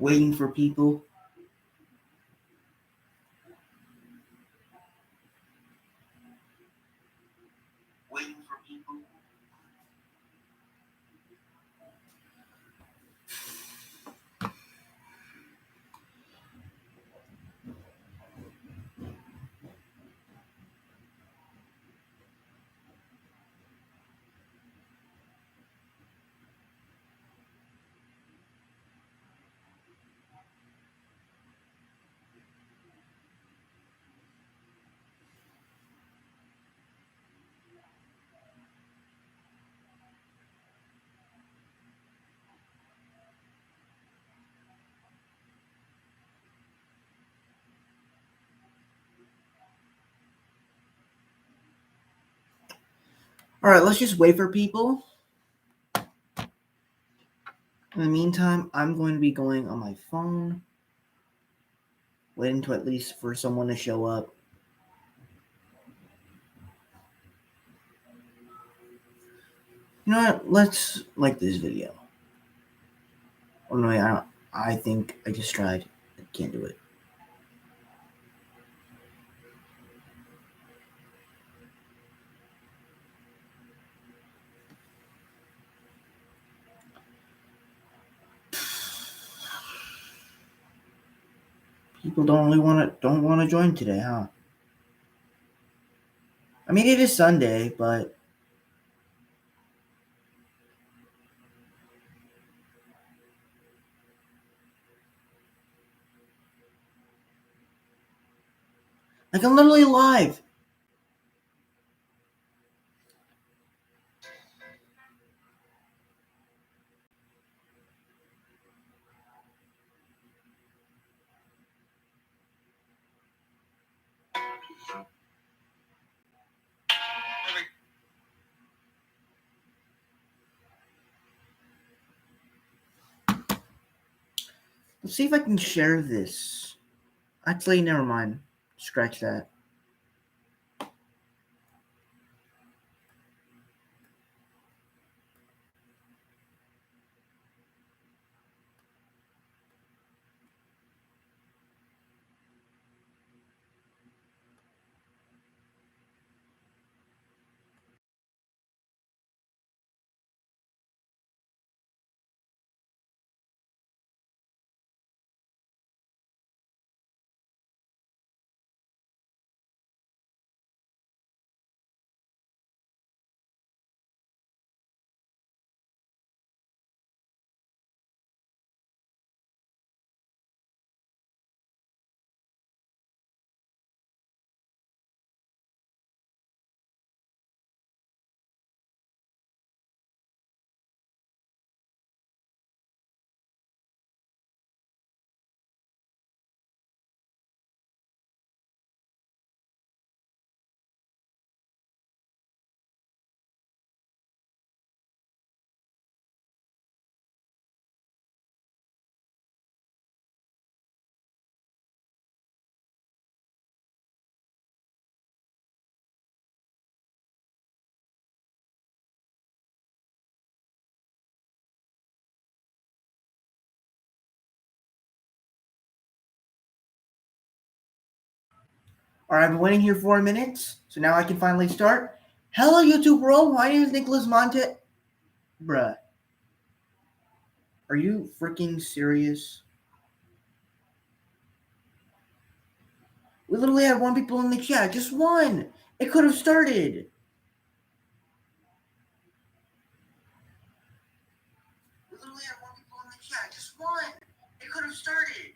Waiting for people. Waiting for people. All right, let's just wait for people. In the meantime, I'm going to be going on my phone, waiting to at least for someone to show up. You know what? Let's like this video. Oh no, I don't. I think I just tried. I can't do it. People don't want to join today, huh? I mean, it is Sunday, but like I'm literally live. Let's see if I can share this. Actually, never mind. Scratch that. All right, I've been waiting here 4 minutes, so now I can finally start. Hello, YouTube world. My name is Nicholas Monte. Bruh. Are you freaking serious? We literally had 1 people in the chat. Just 1. It could have started. We literally had 1 people in the chat. Just 1. It could have started.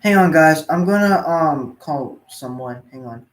Hang on, guys. I'm gonna call someone. Hang on.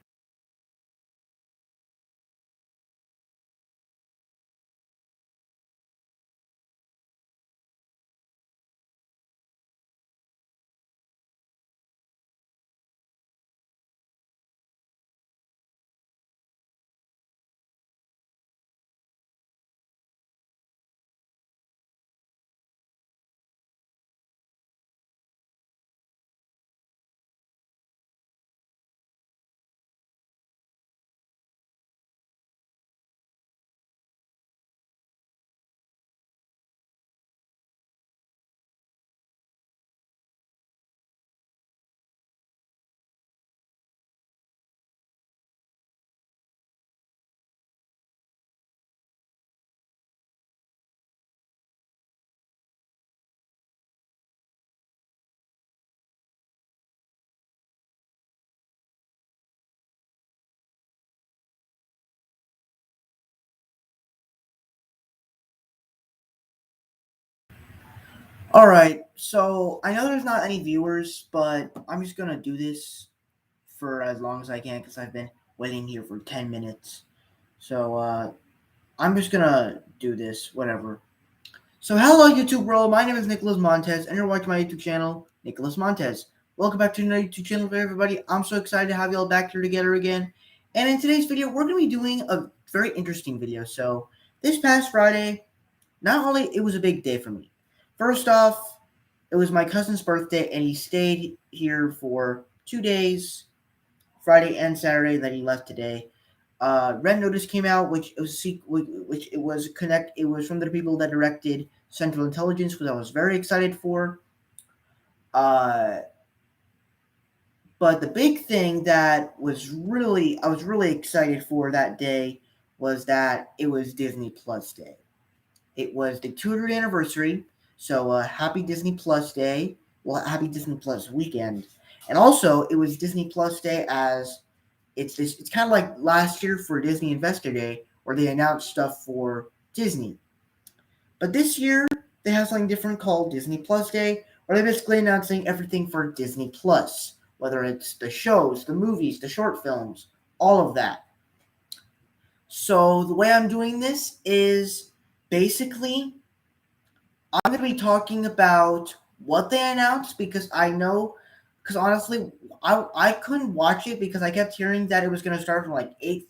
All right. So I know there's not any viewers, but I'm just gonna do this for as long as I can because I've been waiting here for 10 minutes. So I'm just gonna do this. Whatever. So hello YouTube world. My name is Nicholas Montez, and you're watching my YouTube channel, Nicholas Montez. Welcome back to another YouTube channel for everybody. I'm so excited to have you all back here together again. And in today's video, we're gonna be doing a very interesting video. So this past Friday, not only it was a big day for me. First off, it was my cousin's birthday, and he stayed here for 2 days, Friday and Saturday. Then he left today. Red Notice came out, which it was connect. It was from the people that directed Central Intelligence, which I was very excited for. Uh, but the big thing that I was really excited for that day was that it was Disney Plus Day. It was the 200th anniversary, so happy Disney Plus Day. Well, happy Disney Plus weekend, and also it was Disney Plus Day as it's kind of like last year for Disney Investor Day, where they announced stuff for Disney. But this year they have something different called Disney Plus Day, where they're basically announcing everything for Disney Plus, whether it's the shows, the movies, the short films, all of that. So the way I'm doing this is basically I'm going to be talking about what they announced because because honestly, I couldn't watch it because I kept hearing that it was going to start from like 8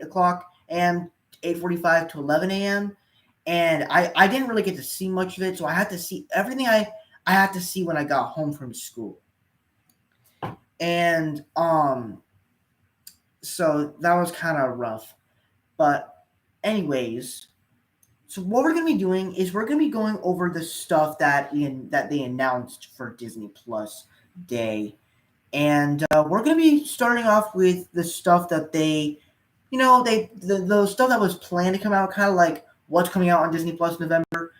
o'clock and 8:45 to 11 a.m. And I didn't really get to see much of it, so I had to see everything I had to see when I got home from school. And so that was kind of rough. But anyways, so what we're gonna be doing is we're gonna be going over the stuff that they announced for Disney Plus Day, and we're gonna be starting off with the stuff that the stuff that was planned to come out, kind of like what's coming out on Disney Plus November,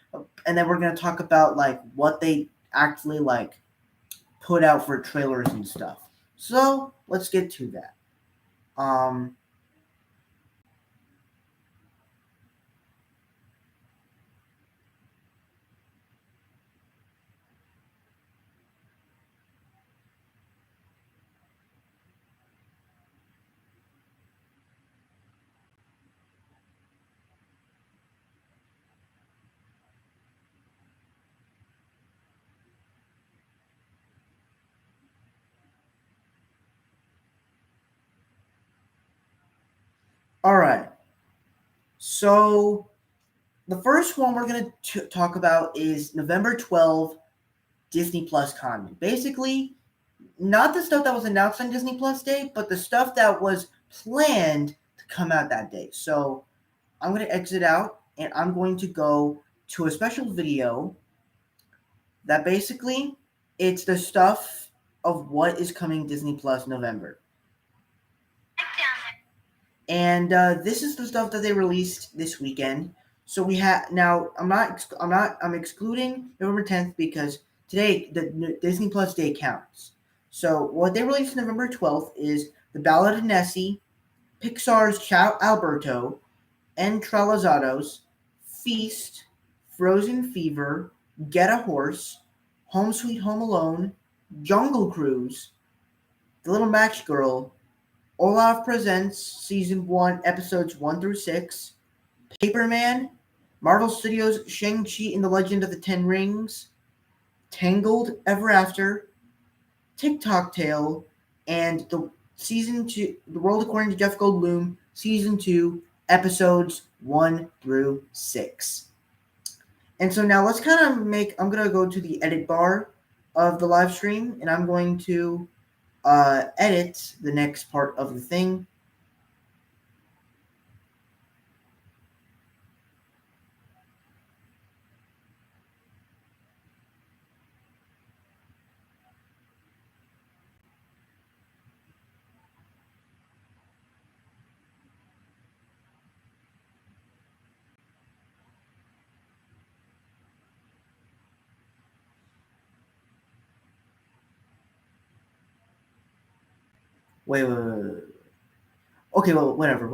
and then we're gonna talk about like what they actually like put out for trailers and stuff. So let's get to that. Um, all right. So the first one we're going to talk about is November 12th, Disney Plus content. Basically, not the stuff that was announced on Disney Plus Day, but the stuff that was planned to come out that day. So I'm going to exit out and I'm going to go to a special video that basically it's the stuff of what is coming Disney Plus November. And this is the stuff that they released this weekend. So we have now. I'm excluding November 10th because today the Disney Plus Day counts. So what they released November 12th is The Ballad of Nessie, Pixar's Ciao Alberto, Entralizados, Feast, Frozen Fever, Get a Horse, Home Sweet Home Alone, Jungle Cruise, The Little Match Girl, Olaf Presents Season 1, Episodes 1 through 6, Paperman, Marvel Studios' Shang-Chi and the Legend of the Ten Rings, Tangled Ever After, TikTok Tale, and the Season 2, The World According to Jeff Goldblum, Season 2, Episodes 1 through 6. And so now let's kind of I'm going to go to the edit bar of the live stream, and I'm going to edit the next part of the thing. Wait. Okay, well, whatever.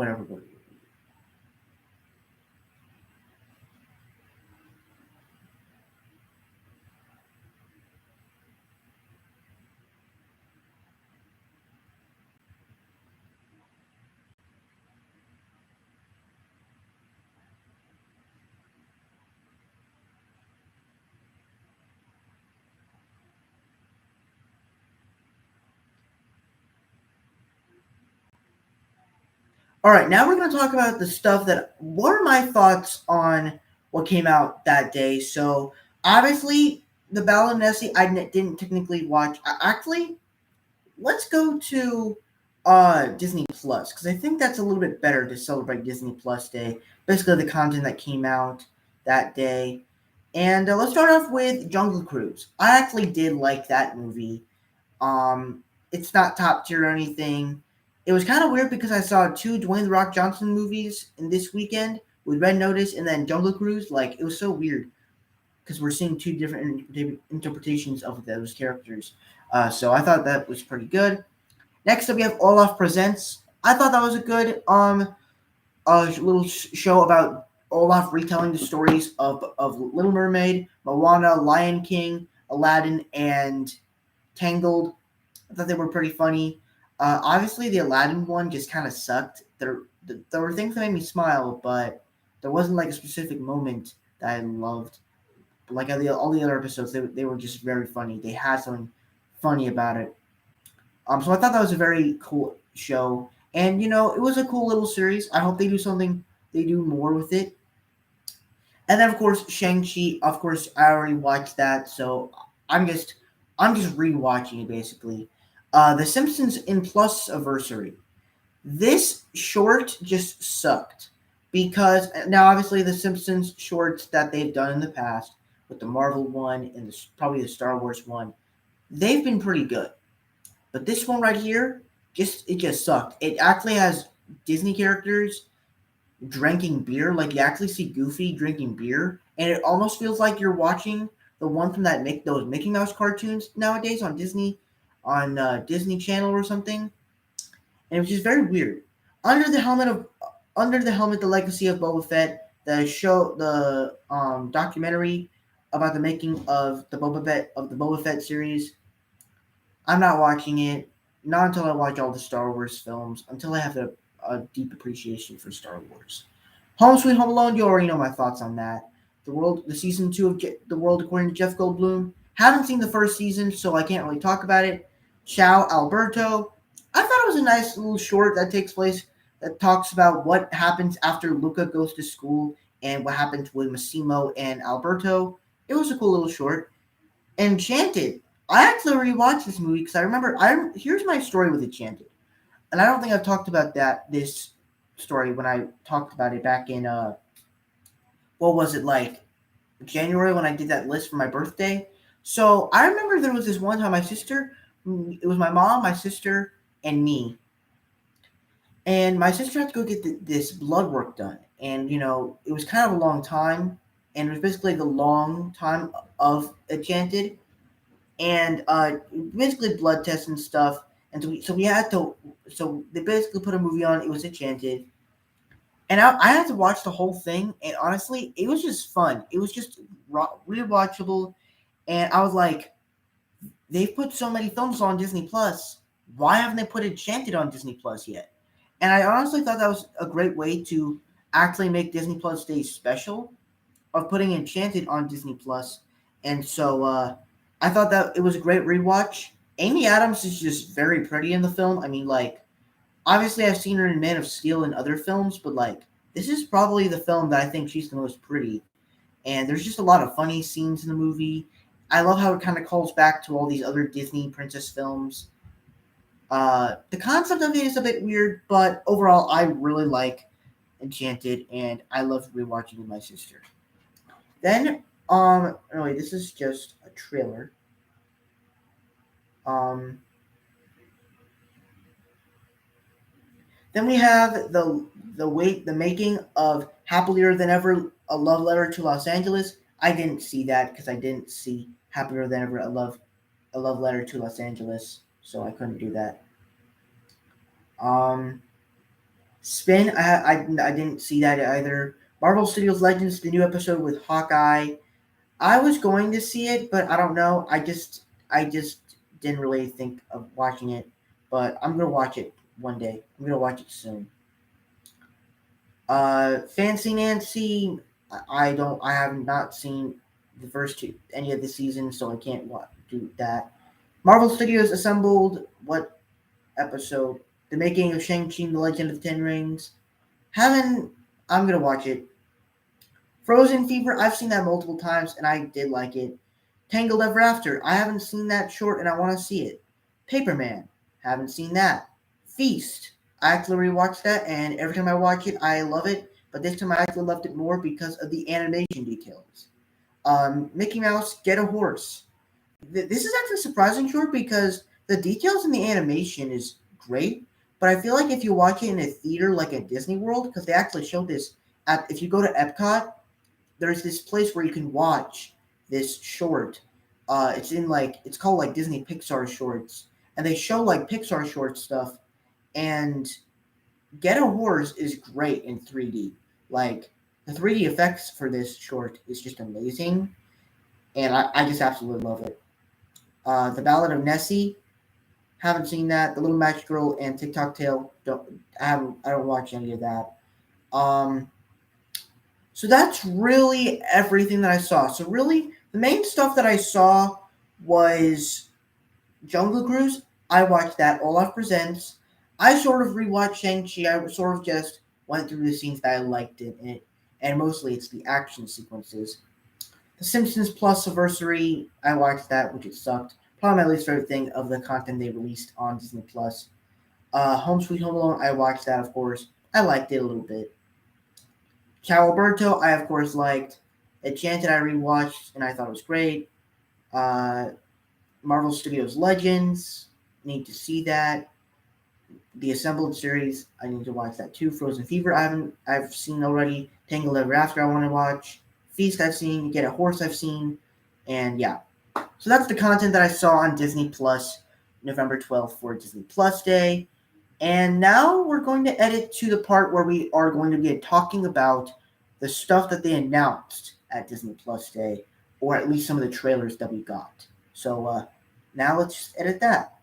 All right, now we're going to talk about the stuff that. What are my thoughts on what came out that day? So obviously, the Ballad of Nessie didn't technically watch. Actually, let's go to Disney Plus because I think that's a little bit better to celebrate Disney Plus Day. Basically, the content that came out that day. And let's start off with Jungle Cruise. I actually did like that movie. It's not top tier or anything. It was kind of weird because I saw two Dwayne the Rock Johnson movies in this weekend with Red Notice and then Jungle Cruise. Like it was so weird because we're seeing two different interpretations of those characters. So I thought that was pretty good. Next up, we have Olaf Presents. I thought that was a good little show about Olaf retelling the stories of Little Mermaid, Moana, Lion King, Aladdin, and Tangled. I thought they were pretty funny. Obviously, the Aladdin one just kind of sucked. There were things that made me smile, but there wasn't like a specific moment that I loved. But like all the other episodes, they were just very funny. They had something funny about it. So I thought that was a very cool show, and it was a cool little series. I hope they do more with it. And then of course Shang-Chi. Of course, I already watched that, so I'm just rewatching it basically. The Simpsons in Plus anniversary. This short just sucked because now obviously the Simpsons shorts that they've done in the past with the Marvel one and probably the Star Wars one, they've been pretty good. But this one right here, it just sucked. It actually has Disney characters drinking beer. Like you actually see Goofy drinking beer, and it almost feels like you're watching the one from those Mickey Mouse cartoons nowadays on Disney Channel or something. And it was just very weird. Under the helmet of Under the Helmet: The Legacy of Boba Fett, the documentary about the making of the Boba Fett series. I'm not watching it. Not until I watch all the Star Wars films. Until I have a deep appreciation for Star Wars. Home Sweet Home Alone. You already know my thoughts on that. The season 2 of The World According to Jeff Goldblum. Haven't seen the first season, so I can't really talk about it. Ciao Alberto. I thought it was a nice little short that talks about what happens after Luca goes to school and what happens with Massimo and Alberto. It was a cool little short. Enchanted. I actually rewatched this movie because I remember. Here's my story with Enchanted, and I don't think I've talked about this story when I talked about it back in what was it, like January, when I did that list for my birthday. So I remember there was this one time it was my mom, my sister, and me, and my sister had to go get this blood work done, and it was kind of a long time, and it was basically the long time of Enchanted. And basically blood tests and stuff. And so they basically put a movie on. It was Enchanted, and I had to watch the whole thing. And honestly, it was just fun. It was just rewatchable, and I was like, they've put so many films on Disney Plus. Why haven't they put Enchanted on Disney Plus yet? And I honestly thought that was a great way to actually make Disney Plus Day special, of putting Enchanted on Disney Plus. And so I thought that it was a great rewatch. Amy Adams is just very pretty in the film. I mean, like, obviously I've seen her in Man of Steel and other films, but like, this is probably the film that I think she's the most pretty. And there's just a lot of funny scenes in the movie. I love how it kind of calls back to all these other Disney princess films. The concept of it is a bit weird, but overall, I really like Enchanted, and I love rewatching with my sister. Then, no wait, this is just a trailer. Um, then we have the making of Happier Than Ever, a love letter to Los Angeles. I didn't see that because I didn't see Happier Than Ever, a love letter to Los Angeles, so I couldn't do that. Um, Spin, I didn't see that either. Marvel Studios Legends, the new episode with Hawkeye. I was going to see it, but I don't know. I just didn't really think of watching it, but I'm gonna watch it one day. I'm gonna watch it soon. Fancy Nancy, I have not seen the first two any of the seasons, so I can't do that. Marvel Studios assembled what episode? The Making of Shang-Chi and the Legend of the Ten Rings. Haven't I'm gonna watch it. Frozen Fever, I've seen that multiple times and I did like it. Tangled Ever After, I haven't seen that short and I want to see it. Paperman, haven't seen that. Feast, I actually rewatched that and every time I watch it, I love it. But this time I actually loved it more because of the animation details. Mickey Mouse, Get a Horse. This is actually surprising short because the details in the animation is great, but I feel like if you watch it in a theater like at Disney World, because they actually showed this at if you go to Epcot, there's this place where you can watch this short. It's called like Disney Pixar shorts, and they show like Pixar short stuff. And Get a Horse is great in 3D. Like the 3D effects for this short is just amazing, and I just absolutely love it. The Ballad of Nessie, haven't seen that. The Little Match Girl and TikTok Tale, I don't watch any of that. Um, So that's really everything that I saw. So really, the main stuff that I saw was Jungle Cruise. I watched that. Olaf Presents. I sort of rewatched Shang-Chi. I sort of just went through the scenes that I liked in it, and mostly it's the action sequences. The Simpsons Plus Anniversary. I watched that, which it sucked. Probably my least favorite thing of the content they released on Disney Plus. Home Sweet Home Alone. I watched that, of course. I liked it a little bit. Ciao Alberto, I of course liked. Enchanted, I rewatched and I thought it was great. Uh, Marvel Studios Legends, need to see that. The Assembled series, I need to watch that too. Frozen Fever, I've seen already. Tangled Ever After, I want to watch. Feast, I've seen. Get a Horse, I've seen. And yeah, so that's the content that I saw on Disney Plus, November 12th for Disney Plus Day. And now we're going to edit to the part where we are going to be talking about the stuff that they announced at Disney Plus Day, or at least some of the trailers that we got. So now let's just edit that.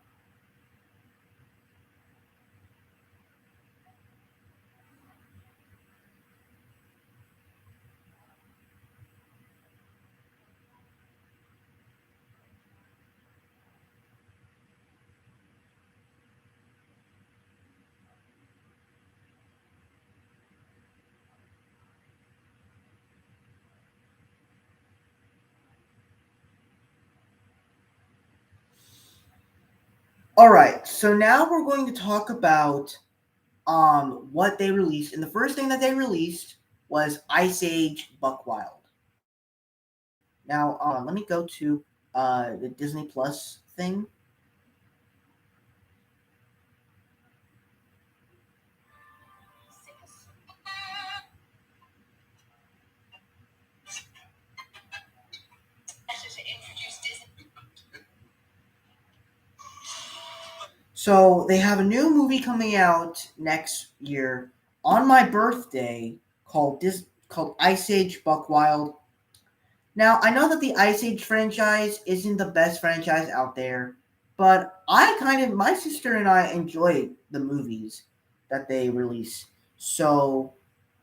All right, so now we're going to talk about what they released. And the first thing that they released was Ice Age Buck Wild. Now, let me go to the Disney Plus thing. So they have a new movie coming out next year on my birthday called Ice Age Buck Wild. Now, I know that the Ice Age franchise isn't the best franchise out there, but my sister and I enjoy the movies that they release. So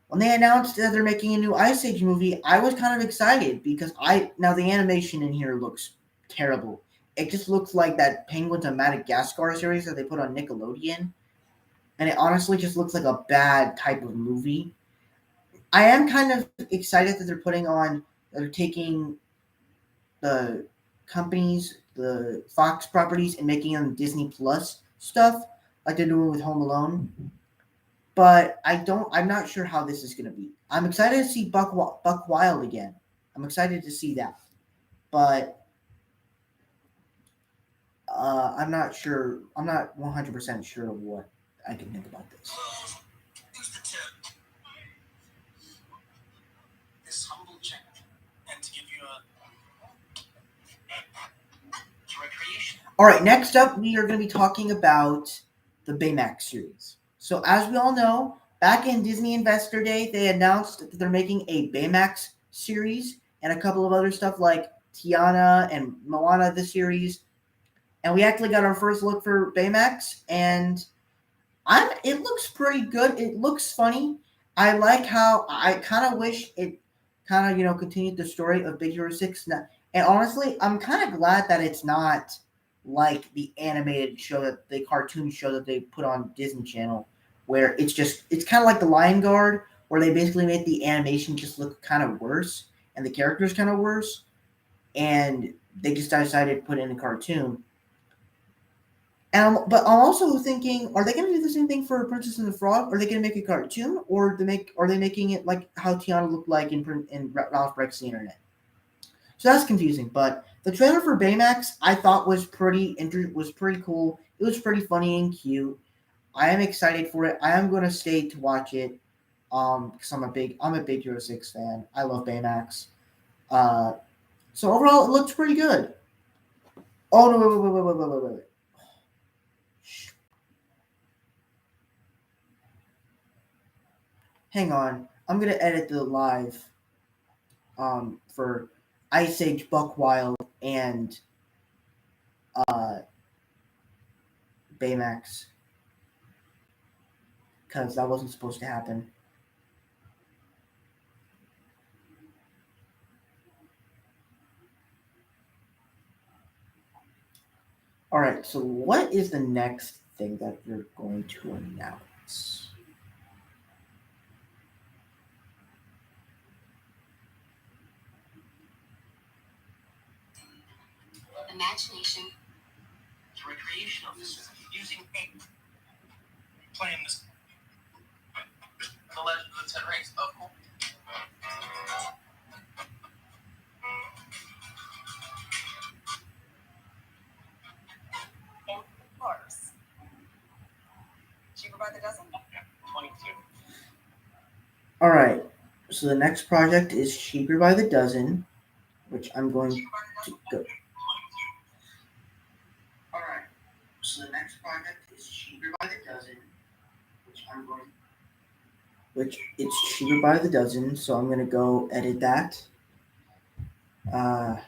when they announced that they're making a new Ice Age movie, I was kind of excited because now the animation in here looks terrible. It just looks like that Penguins of Madagascar series that they put on Nickelodeon, and it honestly just looks like a bad type of movie. I am kind of excited that they're taking the companies, the Fox properties, and making them Disney Plus stuff like they're doing with Home Alone. But I'm not sure how this is going to be. I'm excited to see Buck Wild again. I'm excited to see that, but I'm not sure. I'm not 100% sure of what I can think about this. Here's the tip. This humble check, and to give you a recreation. All right, next up, we are going to be talking about the Baymax series. So, as we all know, back in Disney Investor Day, they announced that they're making a Baymax series and a couple of other stuff like Tiana and Moana, the series. And we actually got our first look for Baymax, and it looks pretty good. It looks funny. I like how I kind of wish it kind of continued the story of Big Hero 6. And honestly, I'm kind of glad that it's not like the animated show, that the cartoon show that they put on Disney Channel, where it's kind of like the Lion Guard, where they basically made the animation just look kind of worse and the characters kind of worse, and they just decided to put it in a cartoon. But I'm also thinking, are they going to do the same thing for Princess and the Frog? Are they going to make a cartoon, or are they making it like how Tiana looked like in Ralph Breaks the Internet? So that's confusing. But the trailer for Baymax I thought was was pretty cool. It was pretty funny and cute. I am excited for it. I am going to stay to watch it. Because I'm a big Hero 6 fan. I love Baymax. Uh, so overall, it looks pretty good. Oh no! Wait. Hang on. I'm gonna edit the live for Ice Age Buck Wild and uh Baymax, because that wasn't supposed to happen. Alright, so what is the next thing that you're going to announce? Imagination. Recreation officer using paint. Playing this. The legend of the 10 rings, of course. Of course. Cheaper by the dozen? 22. Alright, so the next project is Cheaper by the Dozen, which I'm going to go. Alright, so the next project is Cheaper by the Dozen, which it's Cheaper by the Dozen, so I'm going to go edit that. Okay.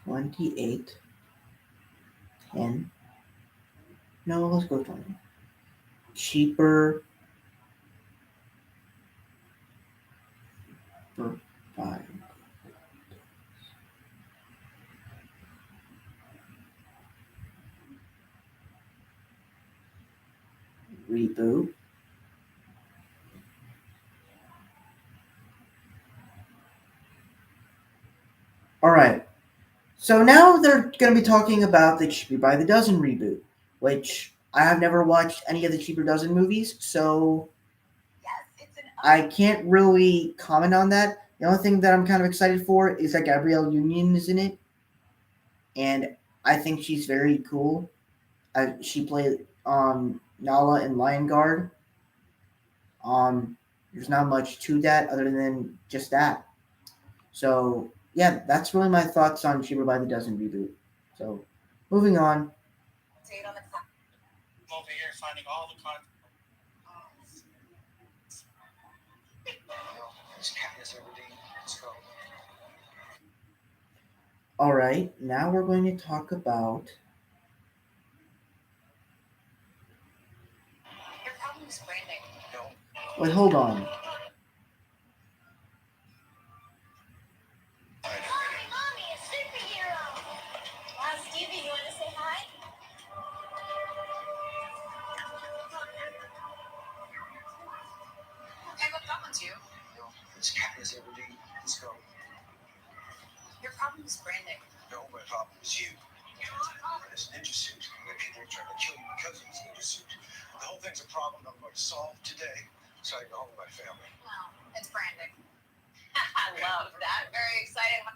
28, 10. No, let's go 20. Cheaper by Reboot. All right. So now they're going to be talking about the Cheaper by the Dozen reboot, which I have never watched any of the Cheaper Dozen movies, so I can't really comment on that. The only thing that I'm kind of excited for is that Gabrielle Union is in it, and I think she's very cool. She played Nala in Lion Guard. There's not much to that other than just that. So yeah, that's really my thoughts on Cheaper by the Dozen reboot. So moving on. Over here finding all the content. All right, now we're going to talk about. Your problem is branding. Wait, hold on. Mommy, a superhero. Wow, Stevie, you want to say hi? Okay, what problem's you? This cat is everything. Let's go. Your problem is branding. No, my problem is you. In this ninja suit, and people are trying to kill you because of this ninja suit. The whole thing's a problem I'm going to solve today, so I can go home with my family. Well, it's branding. I love that. Very excited.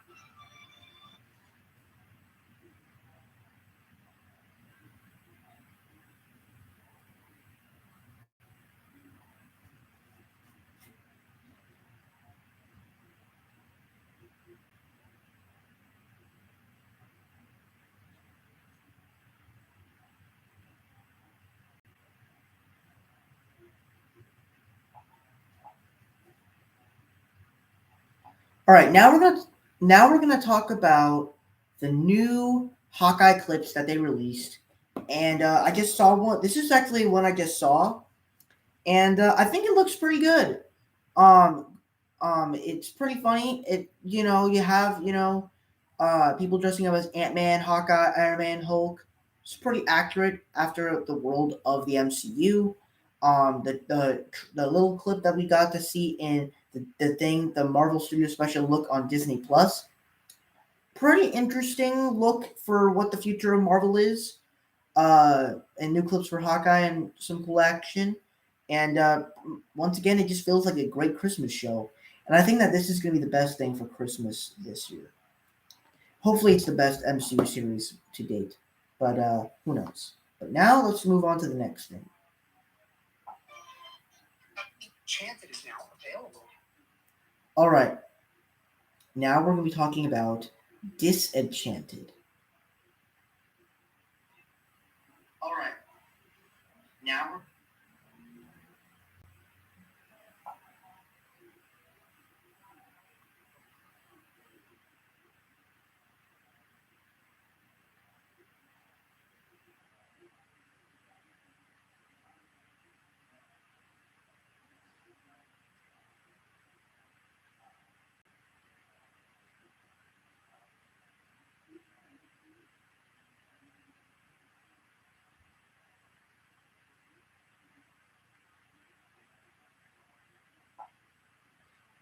All right, now we're gonna talk about the new Hawkeye clips that they released, and I just saw one. This is actually one I just saw, and I think it looks pretty good. Um, it's pretty funny. You have people dressing up as Ant-Man, Hawkeye, Iron Man, Hulk. It's pretty accurate after the world of the MCU. The little clip that we got to see in the Marvel Studio special look on Disney Plus. Pretty interesting look for what the future of Marvel is. And new clips for Hawkeye and some cool action. And once again, it just feels like a great Christmas show. And I think that this is going to be the best thing for Christmas this year. Hopefully, it's the best MCU series to date. But who knows? But now let's move on to the next thing. Disenchanted is now available. All right. Now we're going to be talking about Disenchanted. All right. Now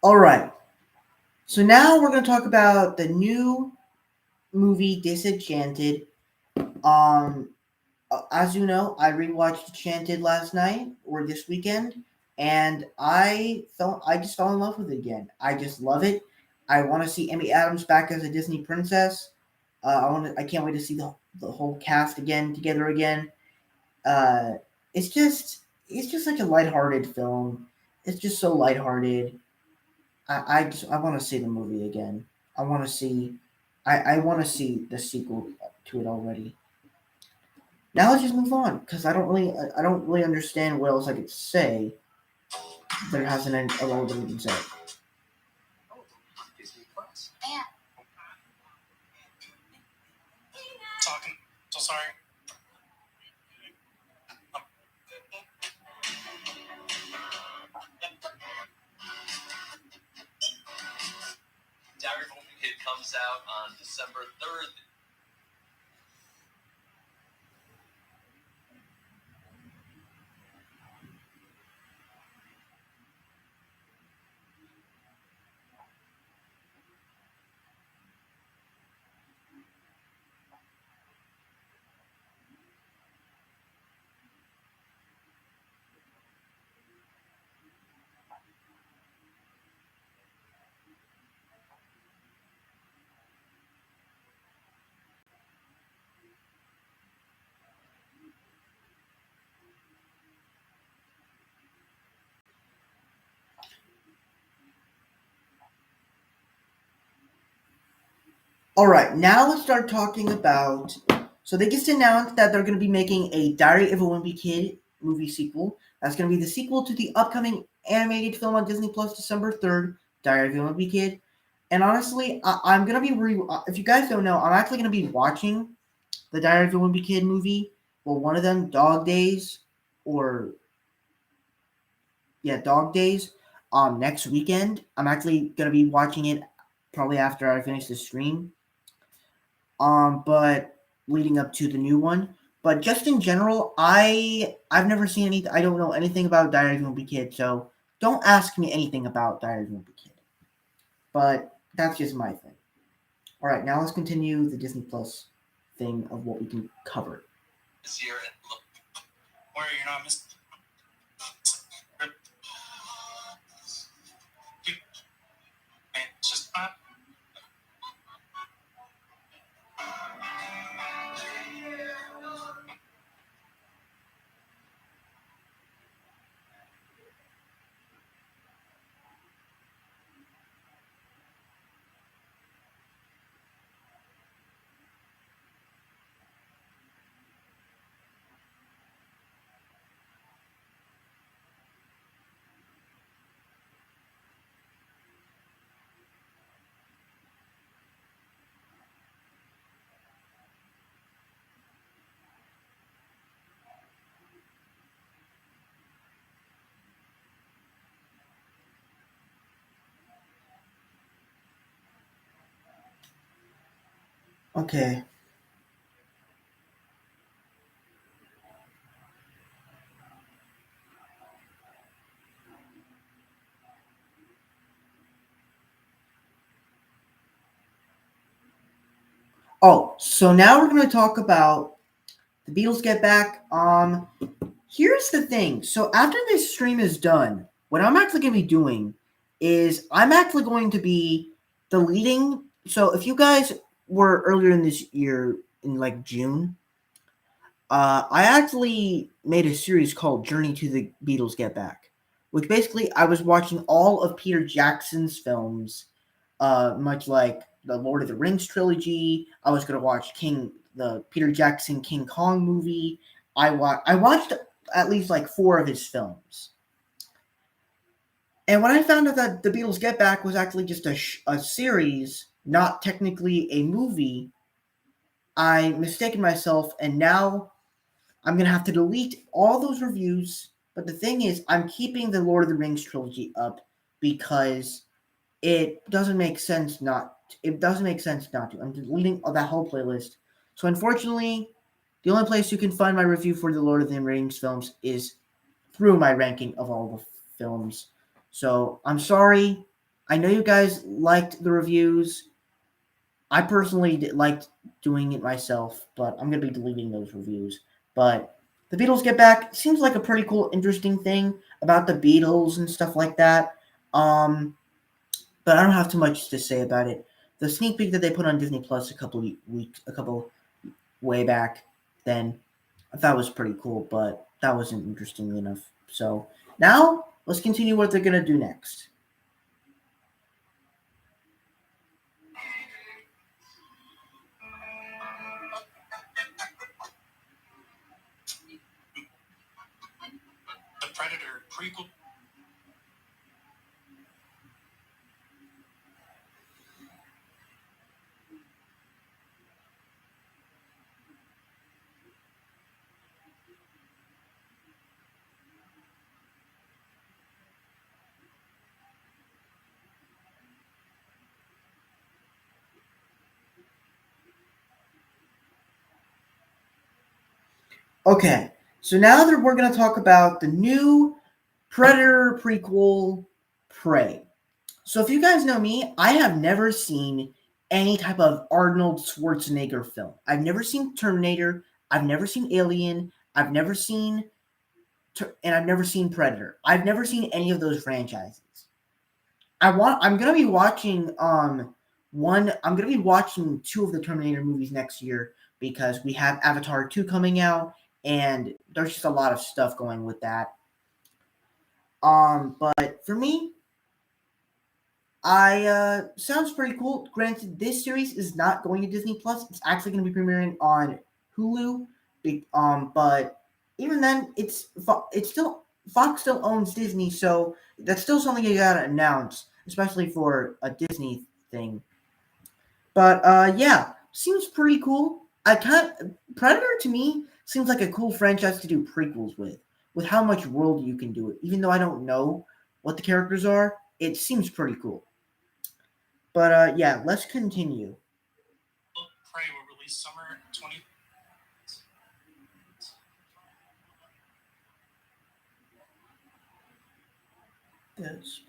All right. So now we're going to talk about the new movie Disenchanted. As you know, I rewatched Enchanted last night or this weekend, and I just fell in love with it again. I just love it. I want to see Amy Adams back as a Disney princess. I can't wait to see the whole cast again together again. Uh, it's just like a lighthearted film. It's just so lighthearted. I want to see the movie again. I want to see I want to see the sequel to it already. Now let's just move on because I don't really understand what else I could say. There hasn't been a lot that we can say. Oh, Disney Plus. Yeah. Talking. So sorry. Diary of a Wimpy Kid comes out on December 3rd. All right, now let's start talking about. So they just announced that they're going to be making a Diary of a Wimpy Kid movie sequel. That's going to be the sequel to the upcoming animated film on Disney Plus December 3rd, Diary of a Wimpy Kid. And honestly, I'm gonna be if you guys don't know, I'm actually gonna be watching the Diary of a Wimpy Kid movie. Well, one of them, Dog Days, or yeah, Dog Days. Next weekend, I'm actually gonna be watching it probably after I finish the stream. But leading up to the new one. But just in general, I've never seen any. I don't know anything about Diary of a Wimpy Kid, so don't ask me anything about Diary of a Wimpy Kid. But that's just my thing. All right, now let's continue the Disney Plus thing of what we can cover. This year and look where you're not missing. Just Okay. Oh, so now we're going to talk about the Beatles Get Back. Here's the thing. So after this stream is done, what I'm actually going to be doing is I'm actually going to be deleting. So if you guys were earlier in this year, in like June, I actually made a series called Journey to the Beatles Get Back, which basically I was watching all of Peter Jackson's films, much like the Lord of the Rings trilogy. I was going to watch the Peter Jackson King Kong movie. I watched at least like 4 of his films. And when I found out that The Beatles Get Back was actually just a series, not technically a movie, I mistaken myself, and now I'm going to have to delete all those reviews. But the thing is, I'm keeping the Lord of the Rings trilogy up because it doesn't make sense not to. I'm deleting that whole playlist. So unfortunately, the only place you can find my review for the Lord of the Rings films is through my ranking of all the films. So I'm sorry. I know you guys liked the reviews. I personally liked doing it myself, but I'm going to be deleting those reviews. But the Beatles Get Back seems like a pretty cool, interesting thing about the Beatles and stuff like that. But I don't have too much to say about it. The sneak peek that they put on Disney Plus a couple way back then, I thought was pretty cool, but that wasn't interesting enough. So now let's continue what they're gonna do next. the Predator prequel. Okay, so now that we're gonna talk about the new Predator prequel, Prey. So if you guys know me, I have never seen any type of Arnold Schwarzenegger film. I've never seen Terminator. I've never seen Alien. I've never seen Predator. I've never seen any of those franchises. I'm gonna be watching I'm gonna be watching 2 of the Terminator movies next year because we have Avatar 2 coming out and there's just a lot of stuff going with that. But for me, sounds pretty cool. Granted, this series is not going to Disney Plus. It's actually going to be premiering on Hulu. But even then, it's still Fox still owns Disney, so that's still something you gotta announce. especially for a Disney thing. But yeah, seems pretty cool. I can't Predator to me seems like a cool franchise to do prequels with how much world you can do it. Even though I don't know what the characters are, it seems pretty cool. But yeah, let's continue. Prey will release summer 20. Yes.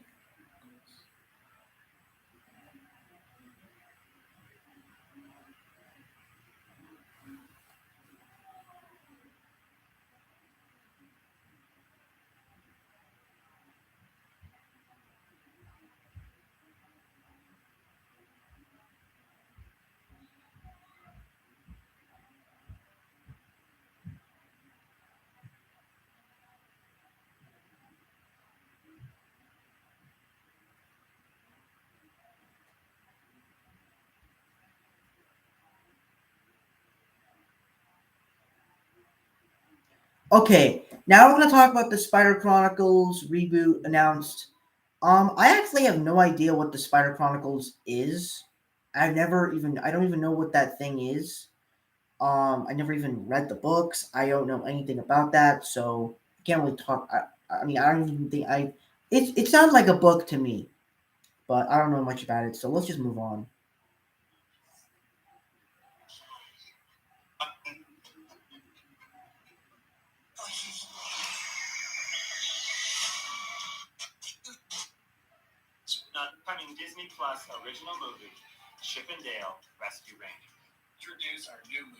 Okay, now we're gonna talk about the Spider Chronicles reboot announced. I actually have no idea what the Spider Chronicles is. I don't even know what that thing is. I never even read the books. I don't know anything about that, so I can't really talk. I mean, I don't even think I. It sounds like a book to me, but I don't know much about it. So let's just move on. Upcoming Disney Plus original movie, Chip and Dale Rescue Rangers. Introduce our new movie.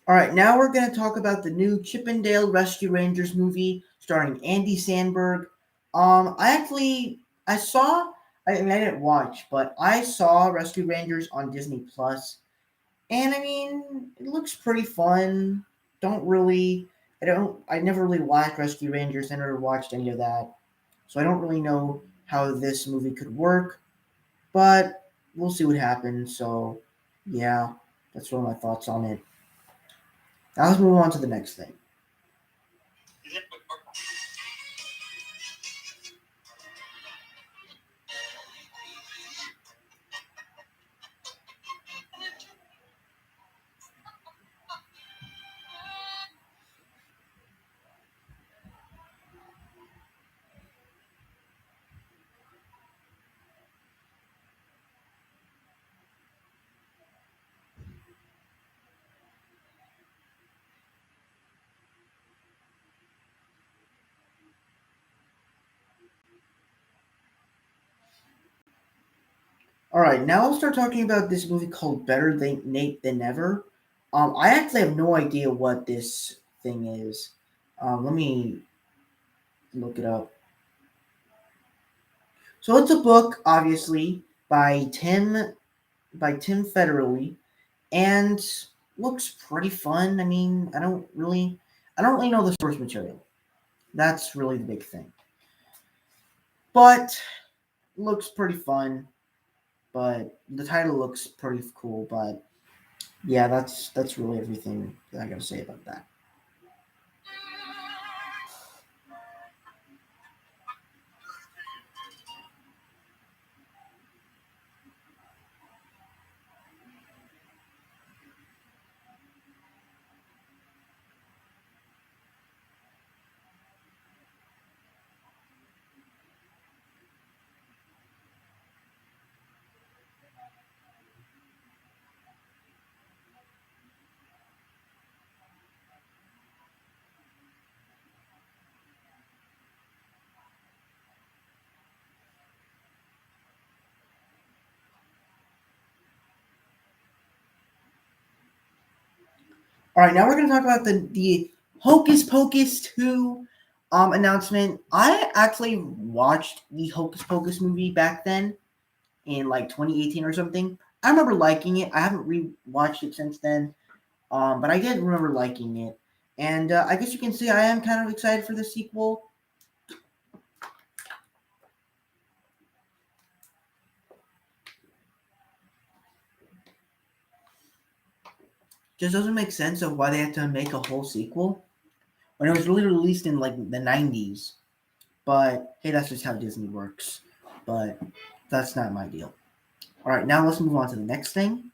All right, now we're gonna talk about the new Chip and Dale Rescue Rangers movie starring Andy Samberg. I saw. I mean, I didn't watch, but I saw Rescue Rangers on Disney Plus. And I mean, it looks pretty fun. Don't really, I don't, I never really watched Rescue Rangers. I never watched any of that, so I don't really know how this movie could work. But we'll see what happens. So, yeah, that's one of my thoughts on it. Now let's move on to the next thing. All right, now we'll start talking about this movie called Better Than Nate Than Ever. I actually have no idea what this thing is. Let me look it up. So it's a book, obviously, by Tim Federle, and looks pretty fun. I mean, I don't really know the source material. That's really the big thing. But looks pretty fun. But the title looks pretty cool. But yeah, that's really everything that I gotta say about that. All right, now we're going to talk about the Hocus Pocus 2 announcement. I actually watched the Hocus Pocus movie back then in like 2018 or something. I remember liking it. I haven't rewatched it since then, but I did remember liking it. And I guess you can see I am kind of excited for the sequel. Just doesn't make sense of why they had to make a whole sequel when it was really released in like the 90s. But hey, that's just how Disney works. But that's not my deal. All right, now let's move on to the next thing.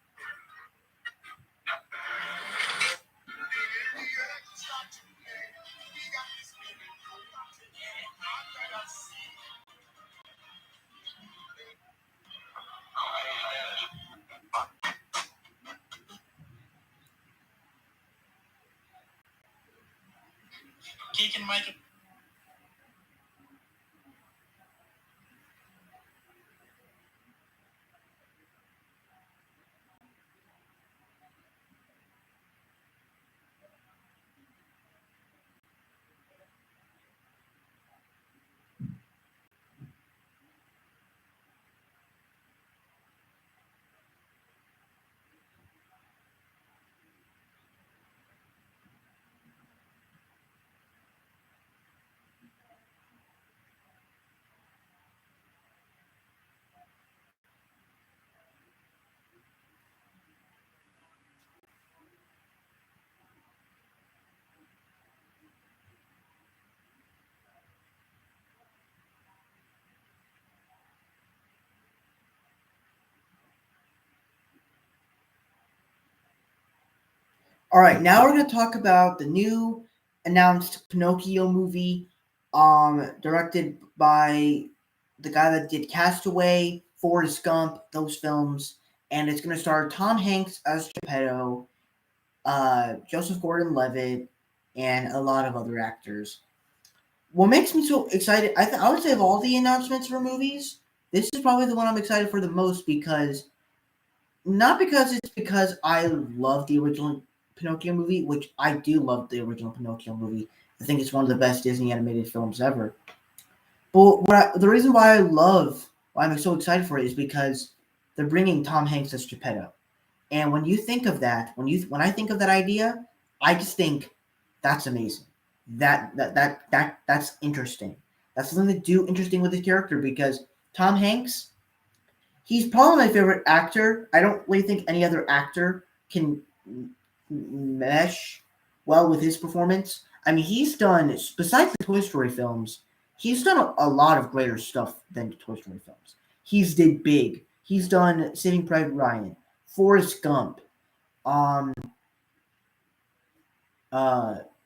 Keegan Michael. All right, now we're going to talk about the new announced Pinocchio movie, directed by the guy that did Castaway, Forrest Gump, those films, and it's going to star Tom Hanks as Geppetto, Joseph Gordon-Levitt, and a lot of other actors. What makes me so excited, I would say of all the announcements for movies, this is probably the one I'm excited for the most not because it's because I love the original Pinocchio movie, which I do love the original Pinocchio movie. I think it's one of the best Disney animated films ever. But the reason why I'm so excited for it is because they're bringing Tom Hanks as Geppetto. And when you think of that, when I think of that idea, I just think that's amazing. That's interesting. That's something to do interesting with the character because Tom Hanks, he's probably my favorite actor. I don't really think any other actor can mesh well with his performance. I mean, he's done, besides the Toy Story films, he's done a lot of greater stuff than the Toy Story films. He's did Big. He's done Saving Private Ryan, Forrest Gump, um,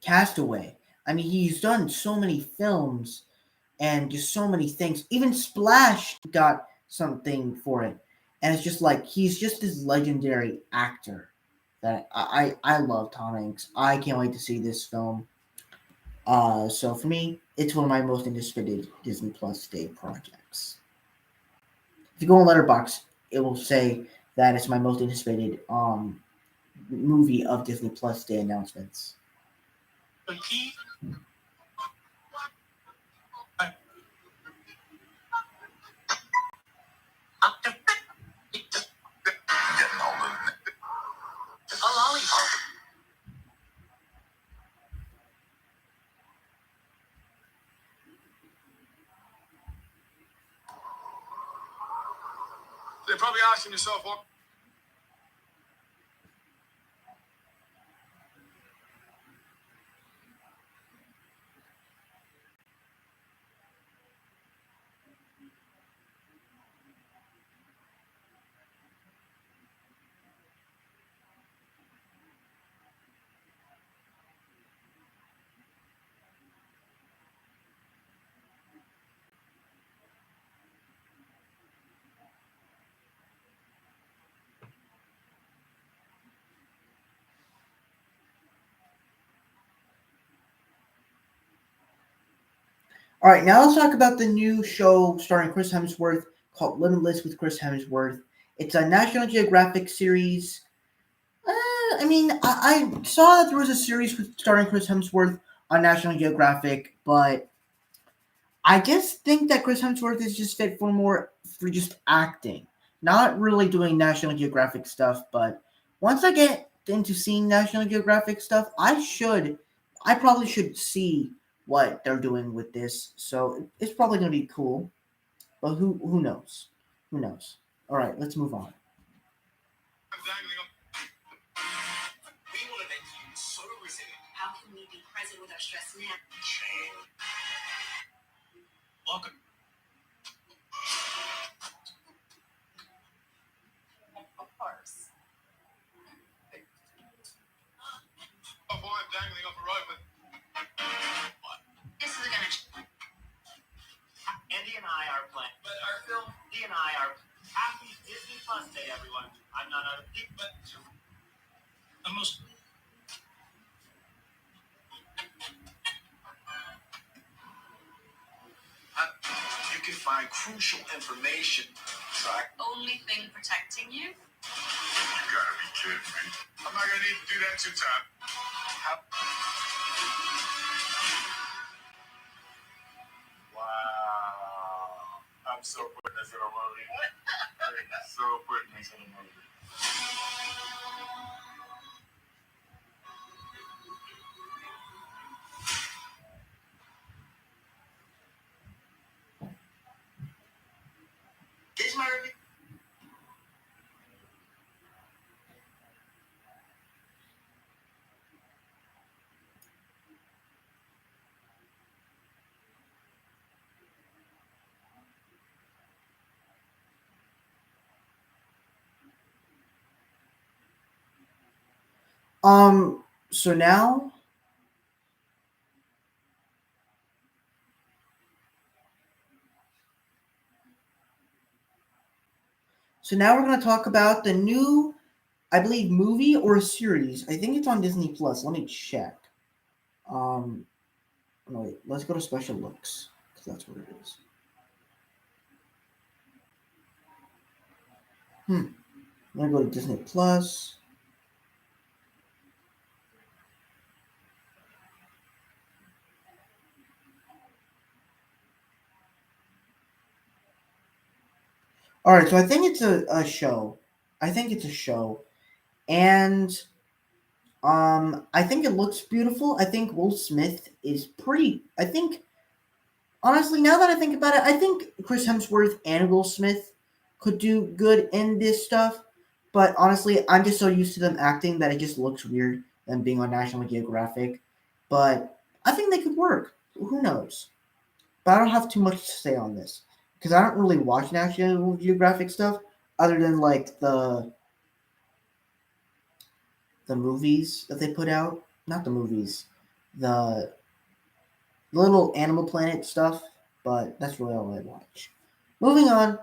Castaway. I mean, he's done so many films and just so many things. Even Splash got something for it. And it's just like, he's just this legendary actor that I love Tom Hanks. I can't wait to see this film. So for me, it's one of my most anticipated Disney Plus Day projects. If you go on Letterboxd, it will say that it's my most anticipated movie of Disney Plus Day announcements. A lollipop. They're probably asking yourself, what? All right, now let's talk about the new show starring Chris Hemsworth called Limitless with Chris Hemsworth. It's a National Geographic series. I mean, I saw that there was a series starring Chris Hemsworth on National Geographic, but I just think that Chris Hemsworth is just fit for just acting, not really doing National Geographic stuff. But once I get into seeing National Geographic stuff, I probably should see what they're doing with this. So it's probably going to be cool. But who knows? Who knows? All right, let's move on. We want to make you so resilient. How can we be present with our stress now? Change. Welcome. Of course. Oh boy, I'm dangling off a rope, but This is gonna. Andy and I are playing, but our film, D and I are happy Disney Plus Day, everyone. I'm not a big, but the most. you can find crucial information. Track. Only thing protecting you? You gotta be kidding me. I'm not gonna need to do that 2 times. Wow. I'm so putting this in a movie. So putting this in a movie. This is my review. So now we're going to talk about the new, I believe, movie or a series. I think it's on Disney Plus. Let me check. No, wait, let's go to special looks because that's what it is. I'm going to go to Disney Plus. All right, so I think it's a show. I think it's a show. And I think it looks beautiful. I think Will Smith is pretty. I think, honestly, now that I think about it, I think Chris Hemsworth and Will Smith could do good in this stuff. But honestly, I'm just so used to them acting that it just looks weird, them being on National Geographic. But I think they could work. Who knows? But I don't have too much to say on this because I don't really watch National Geographic stuff other than like the movies that they put out. Not the movies, the little Animal Planet stuff. But that's really all I watch. Moving on.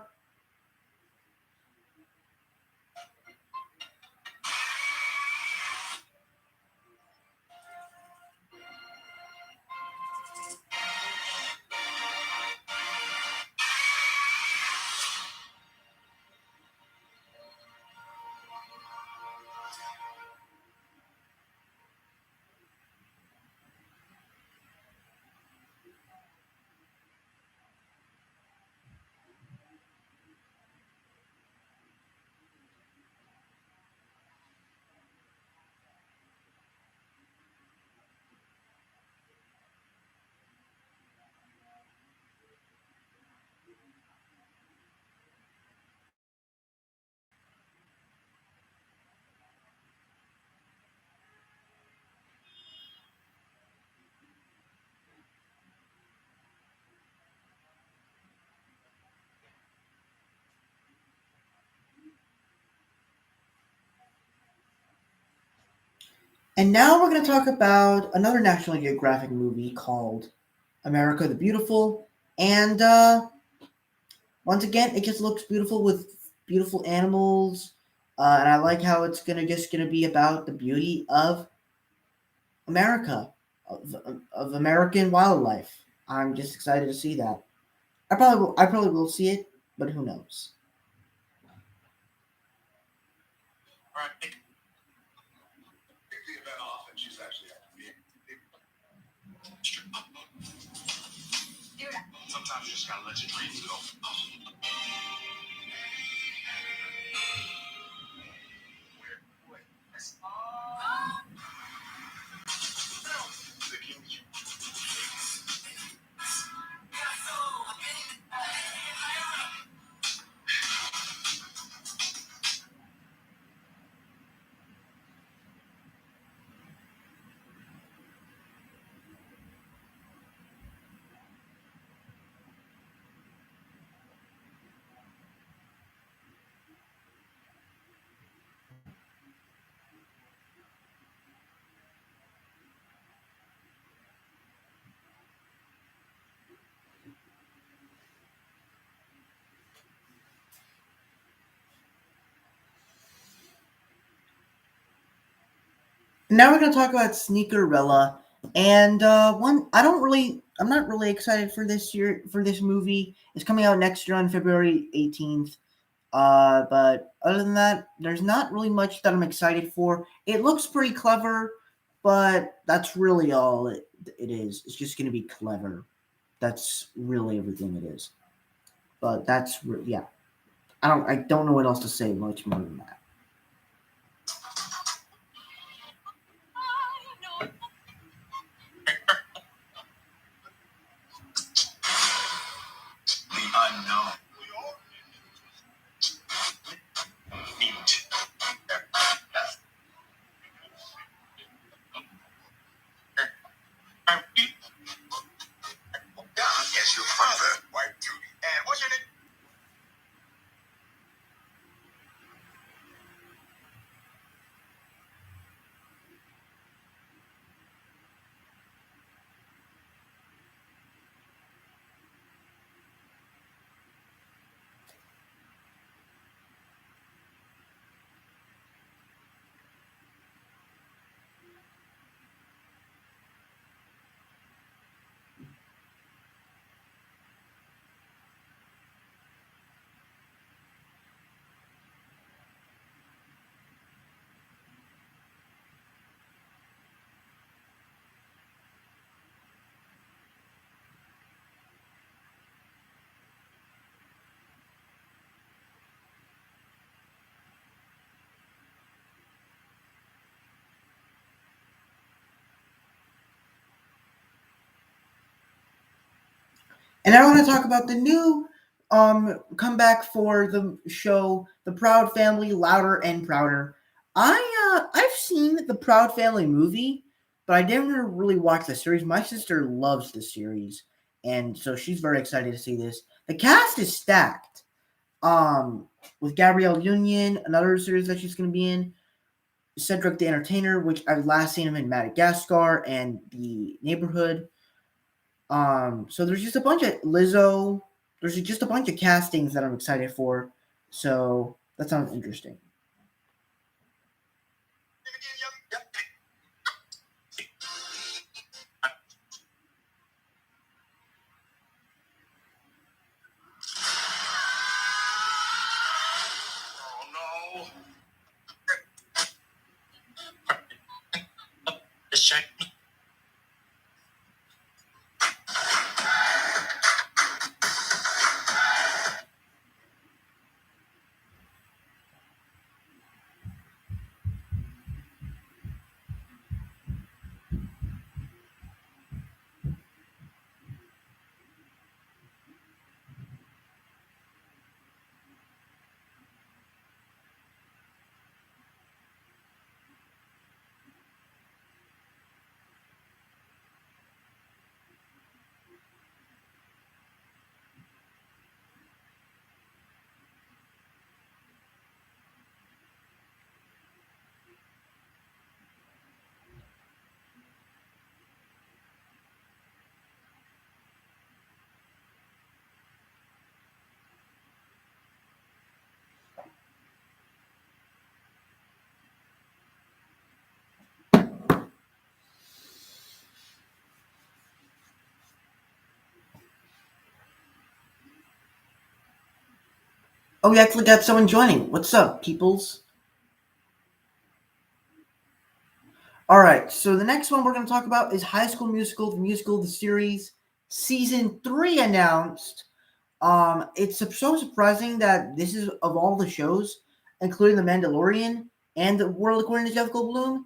And now we're going to talk about another National Geographic movie called America the Beautiful. And once again, it just looks beautiful with beautiful animals. And I like how it's just gonna be about the beauty of America, of American wildlife. I'm just excited to see that. I probably will see it, but who knows? All right. Sometimes you just gotta let your dreams go. The king. Now we're going to talk about Sneakerella, and I'm not really excited for this year for this movie. It's coming out next year on February 18th. But other than that, there's not really much that I'm excited for. It looks pretty clever, but that's really all it is. It's just going to be clever. That's really everything it is. But yeah. I don't know what else to say much more than that. The unknown. Eat. God as your father. White Judy. And what's your name? And I want to talk about the new comeback for the show, The Proud Family, Louder and Prouder. I've seen the Proud Family movie, but I didn't really watch the series. My sister loves the series, and so she's very excited to see this. The cast is stacked. With Gabrielle Union, another series that she's going to be in, Cedric the Entertainer, which I've last seen him in Madagascar and The Neighborhood. So there's just a bunch of Lizzo. There's just a bunch of castings that I'm excited for. So that sounds interesting. Oh no. Just check. Oh, we actually got someone joining. What's up, peoples? All right, so the next one we're going to talk about is High School Musical, the series, season 3 announced. It's so surprising that this is, of all the shows, including The Mandalorian and The World According to Jeff Goldblum.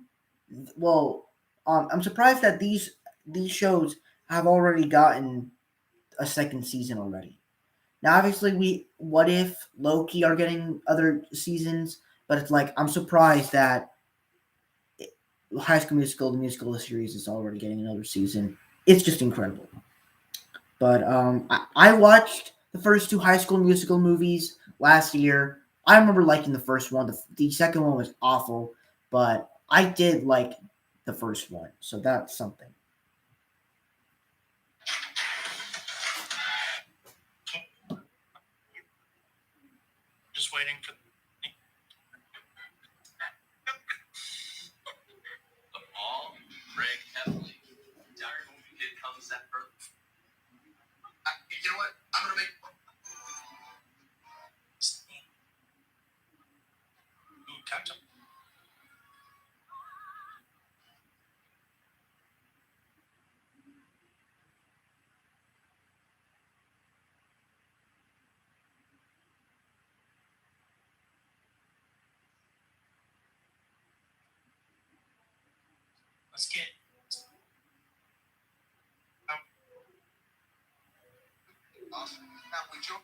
Well, I'm surprised that these shows have already gotten a second season already. Now, obviously, What If, Loki are getting other seasons, but it's like I'm surprised that High School Musical, the musical series, is already getting another season. It's just incredible. But I watched the first two High School Musical movies last year. I remember liking the first one. The second one was awful, but I did like the first one, so that's something. Just waiting for the ball. Greg Heffley. Darn kid comes that early. You know what? I'm gonna make. Catch him. Let's get. Awesome. Now we jump.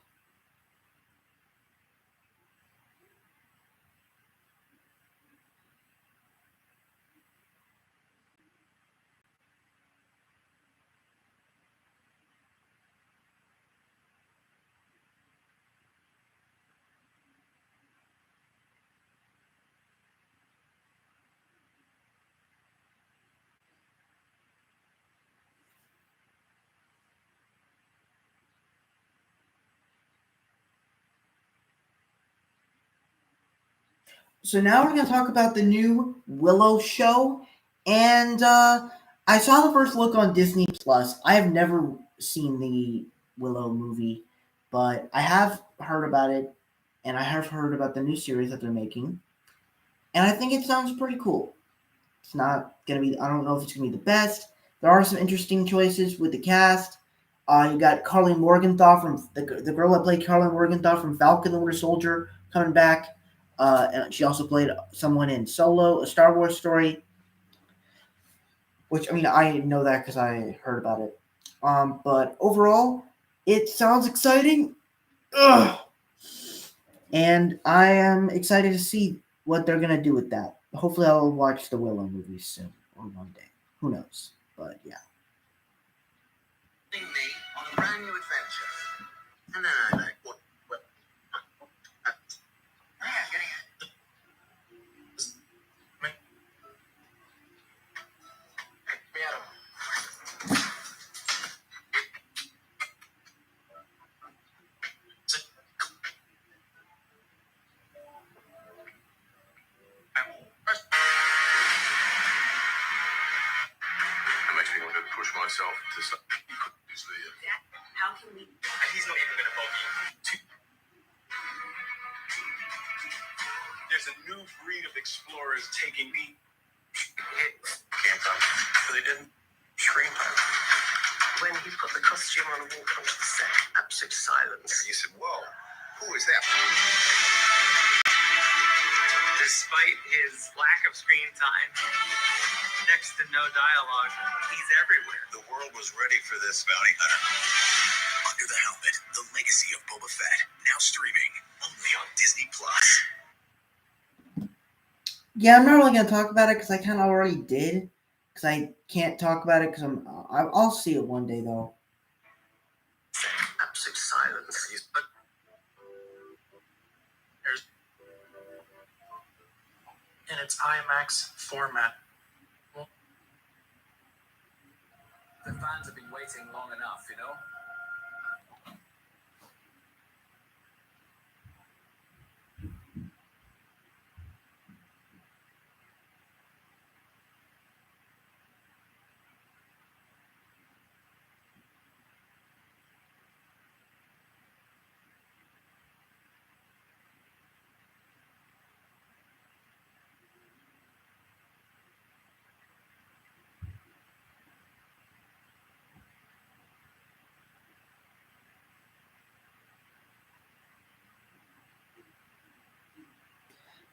So now we're going to talk about the new Willow show, and I saw the first look on Disney Plus. I have never seen the Willow movie, but I have heard about it, and I have heard about the new series that they're making, and I think it sounds pretty cool. It's not going to be, I don't know if it's going to be the best. There are some interesting choices with the cast. You got Carly Morgenthau from the girl that played Carly Morgenthau from Falcon the Winter Soldier coming back. And she also played someone in Solo, a Star Wars story. Which, I mean, I know that because I heard about it. But overall, it sounds exciting. Ugh. And I am excited to see what they're going to do with that. Hopefully, I'll watch the Willow movies soon or one day. Who knows? But yeah. Me on a brand new adventure. And then I like, what? It makes me want to push myself to something you couldn't easily. How can we? He's not even gonna bother you. There's a new breed of explorers taking me. Game time. But they didn't. Scream time. When he put the costume on and walked onto the set, absolute silence. You said, whoa, who is that? Despite his lack of screen time, next to no dialogue, he's everywhere. The world was ready for this bounty hunter. Under the Helmet, the legacy of Boba Fett, now streaming only on Disney Plus. Yeah, I'm not really going to talk about it because I kind of already did. Because I can't talk about it because I'll see it one day though. Absolute silence. In its IMAX format. The fans have been waiting long enough, you know?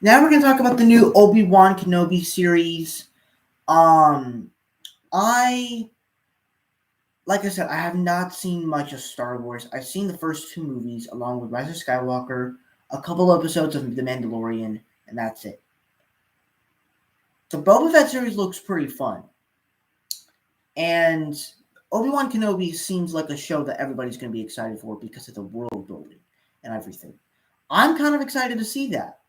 Now we're gonna talk about the new Obi-Wan Kenobi series. Um, I like I said, I have not seen much of Star Wars. I've seen the first two movies along with Rise of Skywalker, a couple episodes of The Mandalorian, and that's it. The Boba Fett series looks pretty fun. And Obi-Wan Kenobi seems like a show that everybody's going to be excited for because of the world building and everything. I'm kind of excited to see that,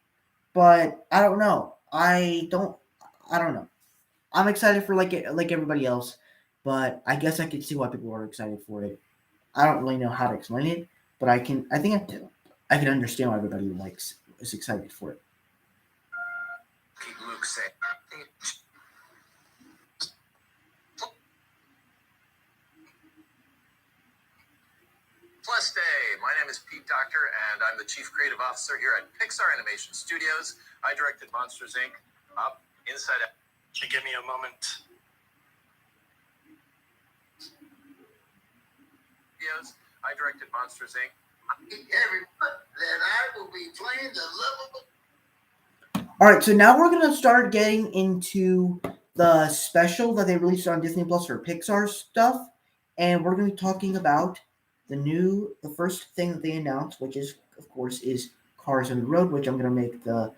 but I don't know. I don't know. I'm excited for like everybody else, but I guess I can see why people are excited for it. I don't really know how to explain it, but I can. I think I do. I can understand why everybody is excited for it. Luke said. Blessed day. My name is Pete Doctor, and I'm the Chief Creative Officer here at Pixar Animation Studios. I directed Monsters, Inc. Up, Inside Out. Can you give me a moment? Studios. I directed Monsters, Inc. Every that I will be playing the lovable. All right, so now we're gonna start getting into the special that they released on Disney Plus for Pixar stuff, and we're gonna be talking about the first thing that they announced, which is of course is Cars on the Road, which I'm gonna make the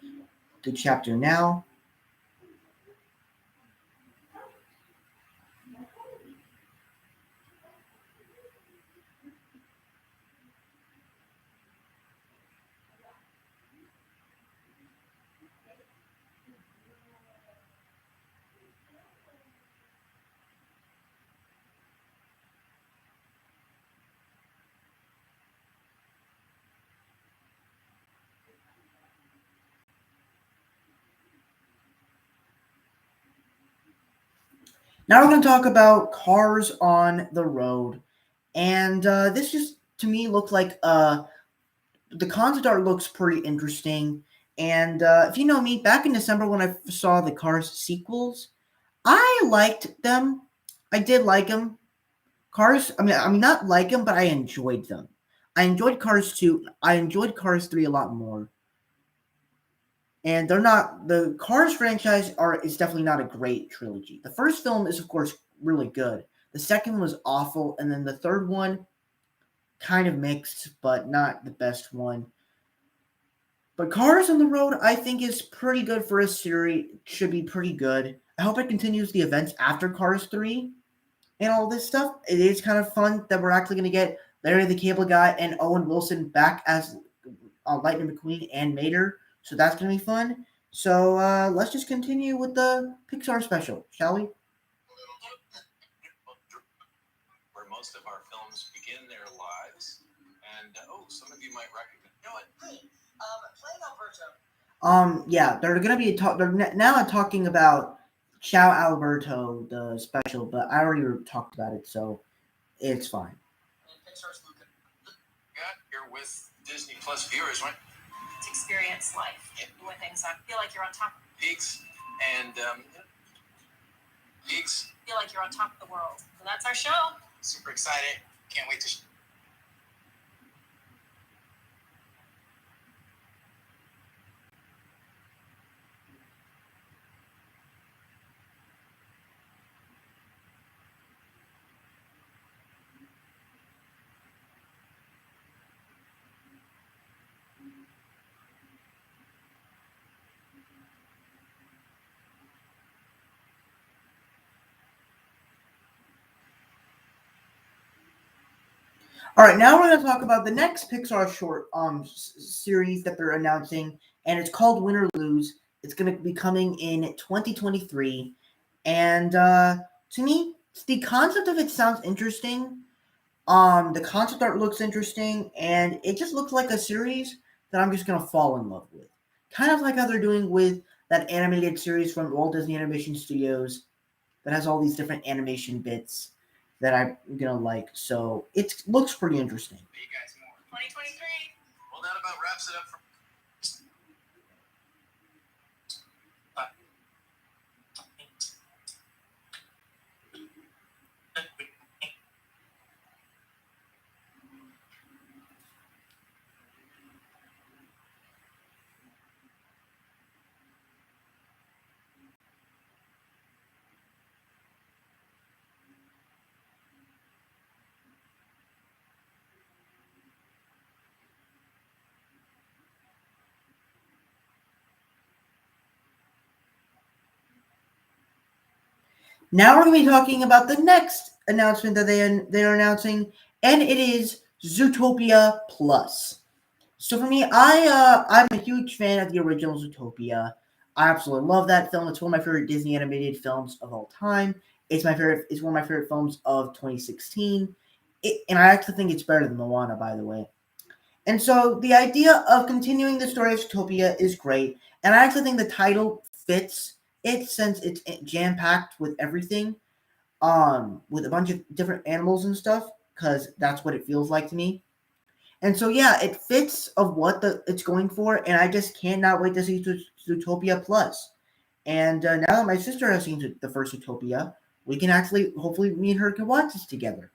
chapter now. Now we're going to talk about Cars on the Road, and this just to me looked like the concept art looks pretty interesting. And if you know me, back in December when I saw the Cars sequels, I liked them. I did like them. Cars, I mean not like them, but I enjoyed them. I enjoyed Cars 2. I enjoyed Cars 3 a lot more. And they're not the Cars franchise is definitely not a great trilogy. The first film is of course really good. The second was awful, and then the third one kind of mixed, but not the best one. But Cars on the Road, I think, is pretty good for a series. Should be pretty good. I hope it continues the events after Cars 3 and all this stuff. It is kind of fun that we're actually going to get Larry the Cable Guy and Owen Wilson back as Lightning McQueen and Mater. So that's going to be fun. So let's just continue with the Pixar special, shall we? Where most of our films begin their lives. And, some of you might recognize. You know what? Hey, playing Alberto. Yeah, they're going to be they're now talking about Ciao Alberto, the special, but I already talked about it, so it's fine. Pixar's Luca. You're with Disney Plus viewers, right? To experience life. Doing things I feel like you're on top. Peaks and peaks. Feel like you're on top of the world. So that's our show. Super excited. Can't wait to. All right, now we're going to talk about the next Pixar short series that they're announcing, and it's called Win or Lose. It's going to be coming in 2023, and to me, the concept of it sounds interesting. The concept art looks interesting, and it just looks like a series that I'm just going to fall in love with. Kind of like how they're doing with that animated series from Walt Disney Animation Studios that has all these different animation bits that I'm gonna like. So it looks pretty interesting. You guys more. 2023. Well, that about wraps it up for. Now we're going to be talking about the next announcement that they are announcing, and it is Zootopia Plus. So for me, I'm a huge fan of the original Zootopia. I absolutely love that film. It's one of my favorite Disney animated films of all time. It's my favorite. It's one of my favorite films of 2016. And I actually think it's better than Moana, by the way. And so the idea of continuing the story of Zootopia is great. And I actually think the title fits it since it's jam packed with everything, with a bunch of different animals and stuff, because that's what it feels like to me. And so yeah, it fits of what it's going for, and I just cannot wait to see Zootopia Plus. And now that my sister has seen the first Zootopia, we can actually, hopefully, me and her can watch this together.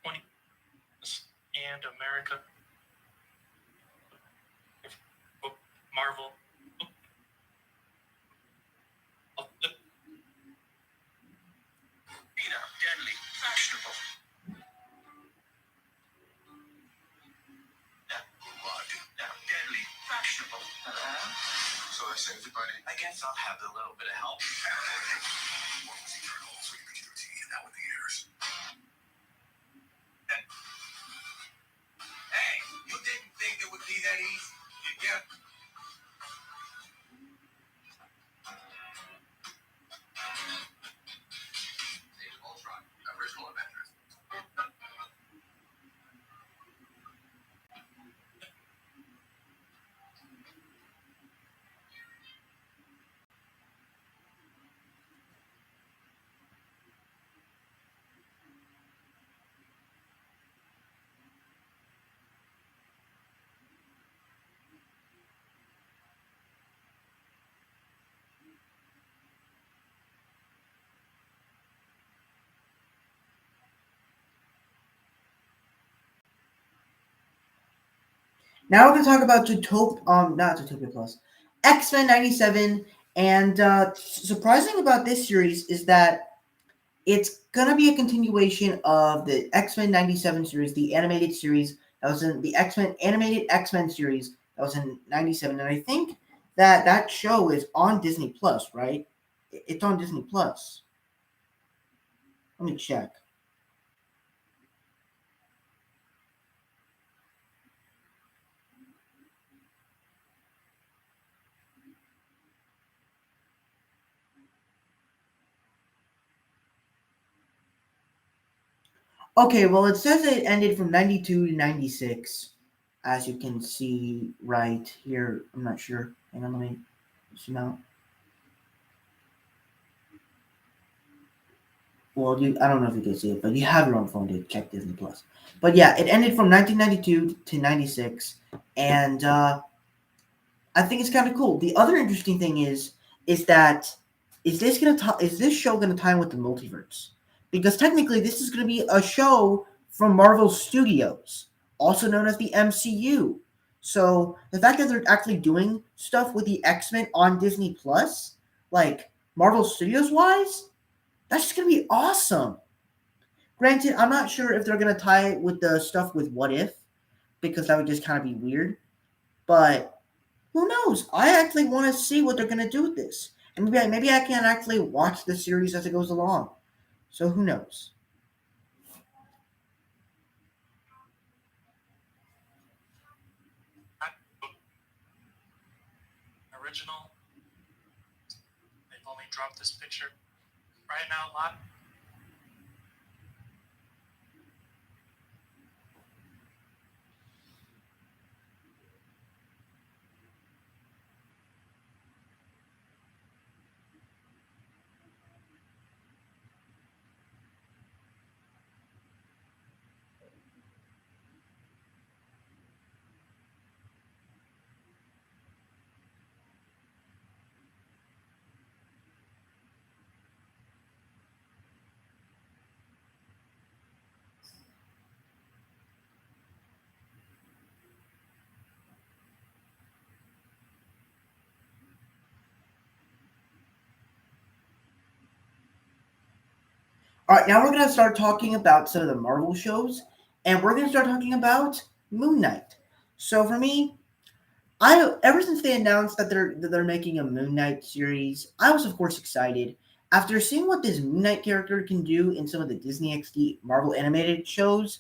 20 and America. Marvel. Peter, deadly, fashionable. Now, deadly, fashionable. So I saved you, buddy. I guess I'll have a little bit of help. What was eternal, so you could do tea, and now with the years. Hey, you didn't think it would be that easy, did you? Age of Ultron, original Avengers. Now we're going to talk about not Zootopia Plus, X-Men 97. And surprising about this series is that it's going to be a continuation of the X-Men 97 series, the animated series that was in the animated X-Men series that was in 97. And I think that show is on Disney Plus, right? It's on Disney Plus. Let me check. Okay, well, it says it ended from 92 to 96, as you can see right here. I'm not sure. Hang on, let me zoom out. Well, I don't know if you can see it, but you have your own phone to check Disney Plus. But yeah, it ended from 1992 to 96, and I think it's kind of cool. The other interesting thing is that is this show gonna tie in with the multiverse? Because technically, this is gonna be a show from Marvel Studios, also known as the MCU. So the fact that they're actually doing stuff with the X-Men on Disney Plus, like Marvel Studios wise, that's just gonna be awesome. Granted, I'm not sure if they're gonna tie it with the stuff with What If, because that would just kind of be weird. But who knows? I actually want to see what they're gonna do with this, and maybe I can actually watch the series as it goes along. So who knows? Original. They've only dropped this picture right now live. All right, now we're gonna start talking about some of the Marvel shows, and we're gonna start talking about Moon Knight. So for me, ever since they announced that they're making a Moon Knight series, I was of course excited. After seeing what this Moon Knight character can do in some of the Disney XD Marvel animated shows,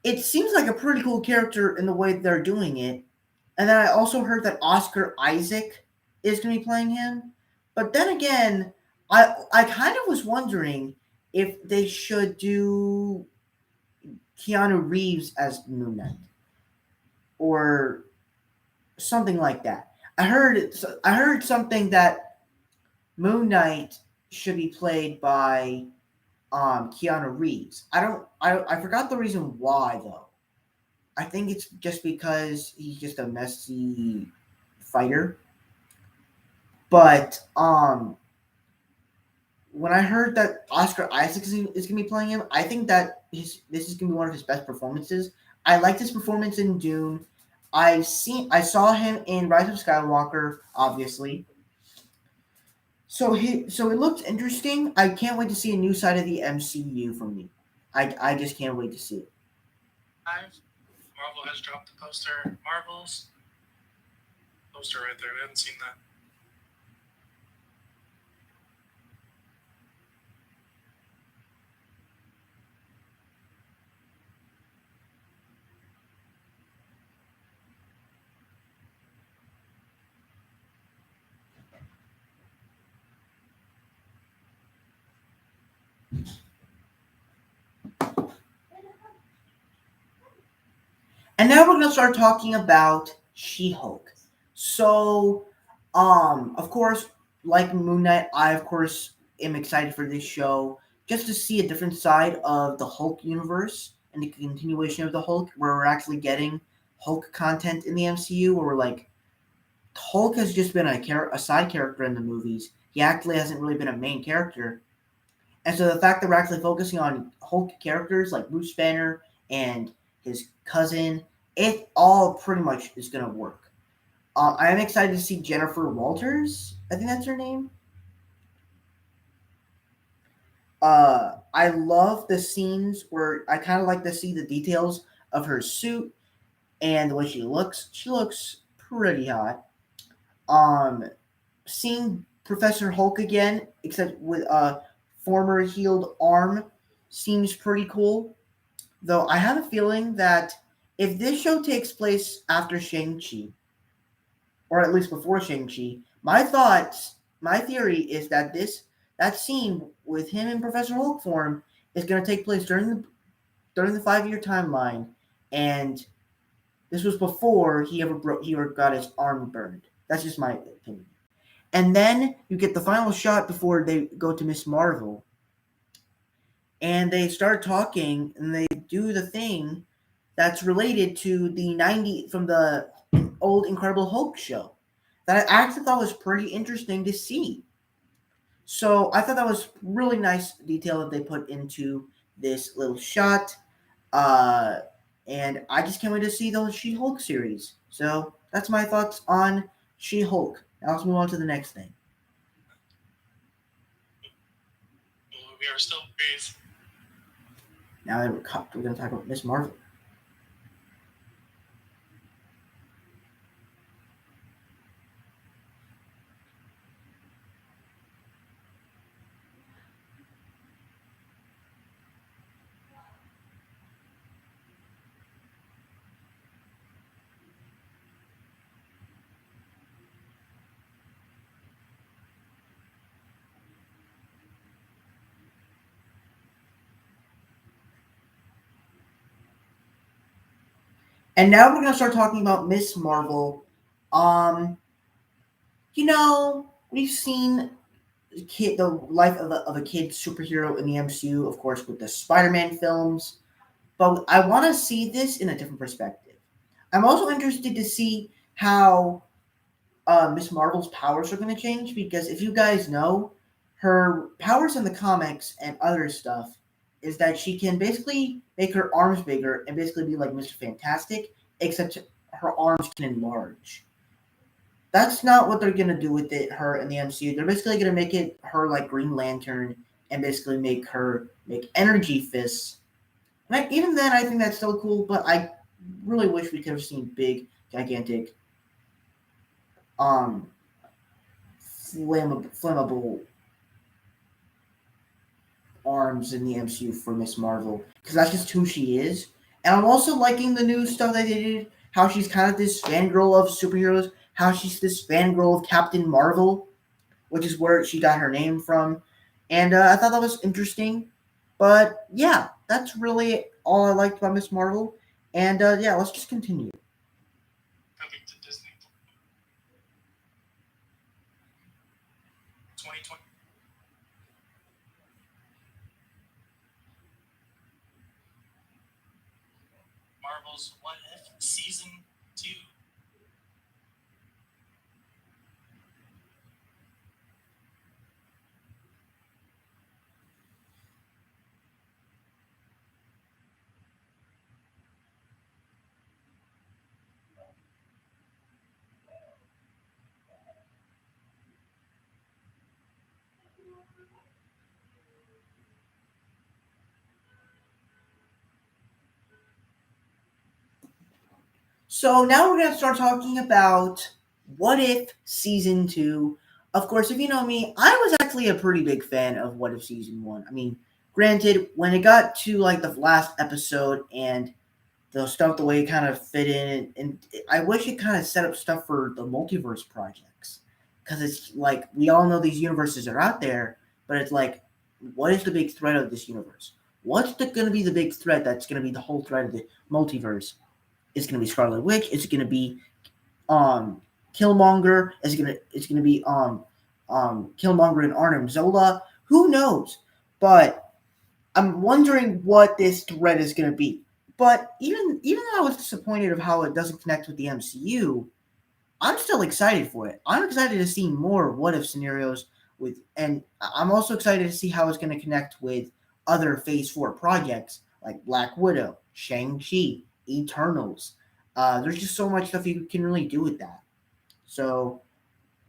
it seems like a pretty cool character in the way they're doing it. And then I also heard that Oscar Isaac is going to be playing him. But then again, I kind of was wondering if they should do Keanu Reeves as Moon Knight or something like that. I heard something that Moon Knight should be played by Keanu Reeves. I forgot the reason why though. I think it's just because he's just a messy fighter. But when I heard that Oscar Isaac is going to be playing him, I think that this is going to be one of his best performances. I liked his performance in Dune. I saw him in Rise of Skywalker, obviously. So it looks interesting. I can't wait to see a new side of the MCU from me. I just can't wait to see it. Marvel has dropped the poster. Marvel's poster right there. We haven't seen that. And now we're going to start talking about She-Hulk. So, of course, like Moon Knight, I, of course, am excited for this show just to see a different side of the Hulk universe and the continuation of the Hulk, where we're actually getting Hulk content in the MCU, where we're like, Hulk has just been a side character in the movies. He actually hasn't really been a main character. And so the fact that we're actually focusing on Hulk characters like Bruce Banner and his cousin, it all pretty much is going to work. I am excited to see Jennifer Walters. I think that's her name. I love the scenes where I kind of like to see the details of her suit and the way she looks. She looks pretty hot. Seeing Professor Hulk again, except with a former healed arm, seems pretty cool. Though I have a feeling that if this show takes place after Shang-Chi, or at least before Shang-Chi, my theory is that that scene with him in Professor Hulk form is going to take place during the 5-year timeline, and this was before he ever got his arm burned. That's just my opinion. And then you get the final shot before they go to Miss Marvel, and they start talking, and they do the thing that's related to from the old Incredible Hulk show that I actually thought was pretty interesting to see. So I thought that was really nice detail that they put into this little shot. And I just can't wait to see the She-Hulk series. So that's my thoughts on She-Hulk. Now let's move on to the next thing. We are still breeze. Now that we're going to talk about Miss Marvel. And now we're going to start talking about Miss Marvel. We've seen the life of a kid superhero in the MCU, of course, with the Spider-Man films. But I want to see this in a different perspective. I'm also interested to see how Miss Marvel's powers are going to change, because if you guys know, her powers in the comics and other stuff is that she can basically make her arms bigger and basically be like Mr. Fantastic, except her arms can enlarge. That's not what they're going to do with her in the MCU. They're basically going to make it her like Green Lantern and basically make her make energy fists. And even then, I think that's still cool, but I really wish we could have seen big, gigantic um flammable arms in the MCU for Miss Marvel because that's just who she is. And I'm also liking the new stuff that they did. How she's kind of this fangirl of superheroes. How she's this fangirl of Captain Marvel, which is where she got her name from. And I thought that was interesting. But yeah, that's really all I liked about Miss Marvel. And yeah, let's just continue. Coming to Disney. 2020. Marvel's What If Season 2. So now we're going to start talking about What If Season 2. Of course, if you know me, I was actually a pretty big fan of What If Season 1. I mean, granted, when it got to like the last episode and the stuff, the way it kind of fit in, and I wish it kind of set up stuff for the multiverse projects. Because it's like, we all know these universes are out there, but it's like, what is the big threat of this universe? What's going to be the big threat that's going to be the whole threat of the multiverse? It's going to be Scarlet Witch. It's going to be Killmonger. It's gonna be Killmonger and Arnim Zola. Who knows? But I'm wondering what this threat is going to be. But even though I was disappointed of how it doesn't connect with the MCU, I'm still excited for it. I'm excited to see more what if scenarios and I'm also excited to see how it's going to connect with other Phase 4 projects like Black Widow, Shang-Chi, Eternals. There's just so much stuff you can really do with that. So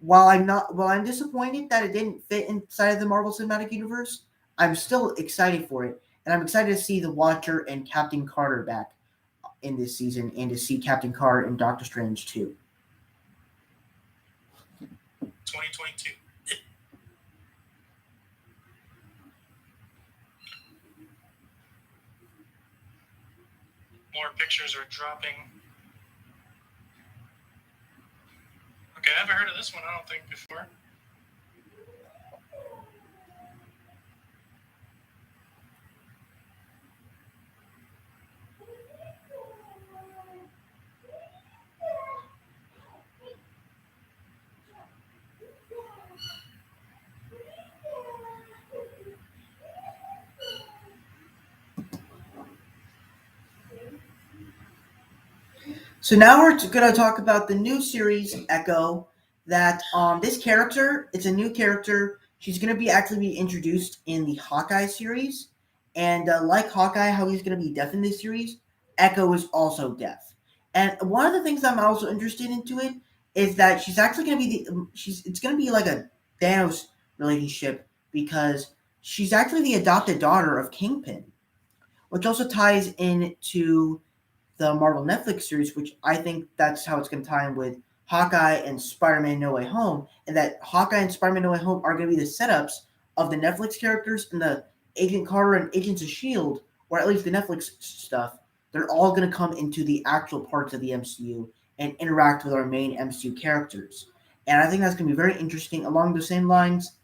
while I'm disappointed that it didn't fit inside of the Marvel Cinematic Universe, I'm still excited for it, and I'm excited to see the Watcher and Captain Carter back in this season, and to see Captain Carter and Doctor Strange too. 2022. More pictures are dropping. Okay, I haven't heard of this one, I don't think, before. So now we're going to talk about the new series Echo. That this character, it's a new character. She's going to be actually be introduced in the Hawkeye series, and like Hawkeye, how he's going to be deaf in this series, Echo is also deaf. And one of the things I'm also interested into it is that she's actually going to be it's going to be like a Thanos relationship because she's actually the adopted daughter of Kingpin, which also ties into the Marvel Netflix series, which I think that's how it's going to tie in with Hawkeye and Spider-Man No Way Home, and that Hawkeye and Spider-Man No Way Home are going to be the setups of the Netflix characters and the Agent Carter and Agents of S.H.I.E.L.D., or at least the Netflix stuff. They're all going to come into the actual parts of the MCU and interact with our main MCU characters. And I think that's going to be very interesting. Along the same lines,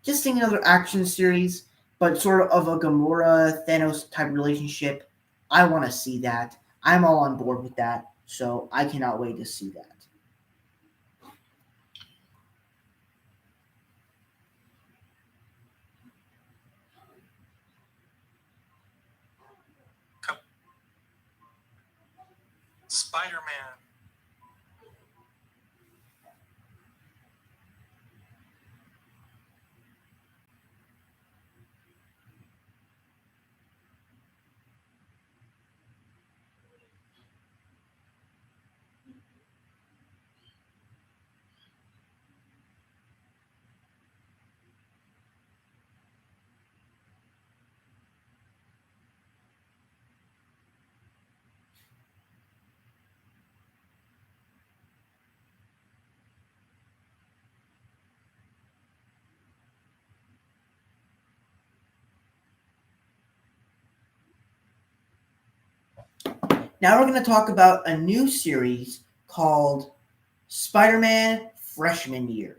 just seeing another action series, but sort of a Gamora Thanos type relationship. I want to see that. I'm all on board with that, so I cannot wait to see that. Spider-Man. Now we're going to talk about a new series called Spider-Man Freshman Year.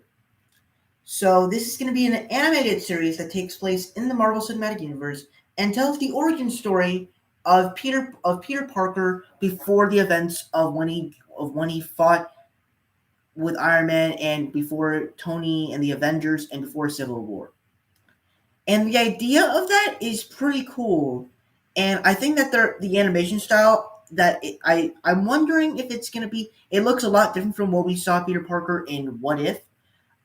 So this is going to be an animated series that takes place in the Marvel Cinematic Universe and tells the origin story of Peter Parker before the events of when he fought with Iron Man and before Tony and the Avengers and before Civil War. And the idea of that is pretty cool. And I think that the animation style I'm wondering if it's gonna be. It looks a lot different from what we saw Peter Parker in What If.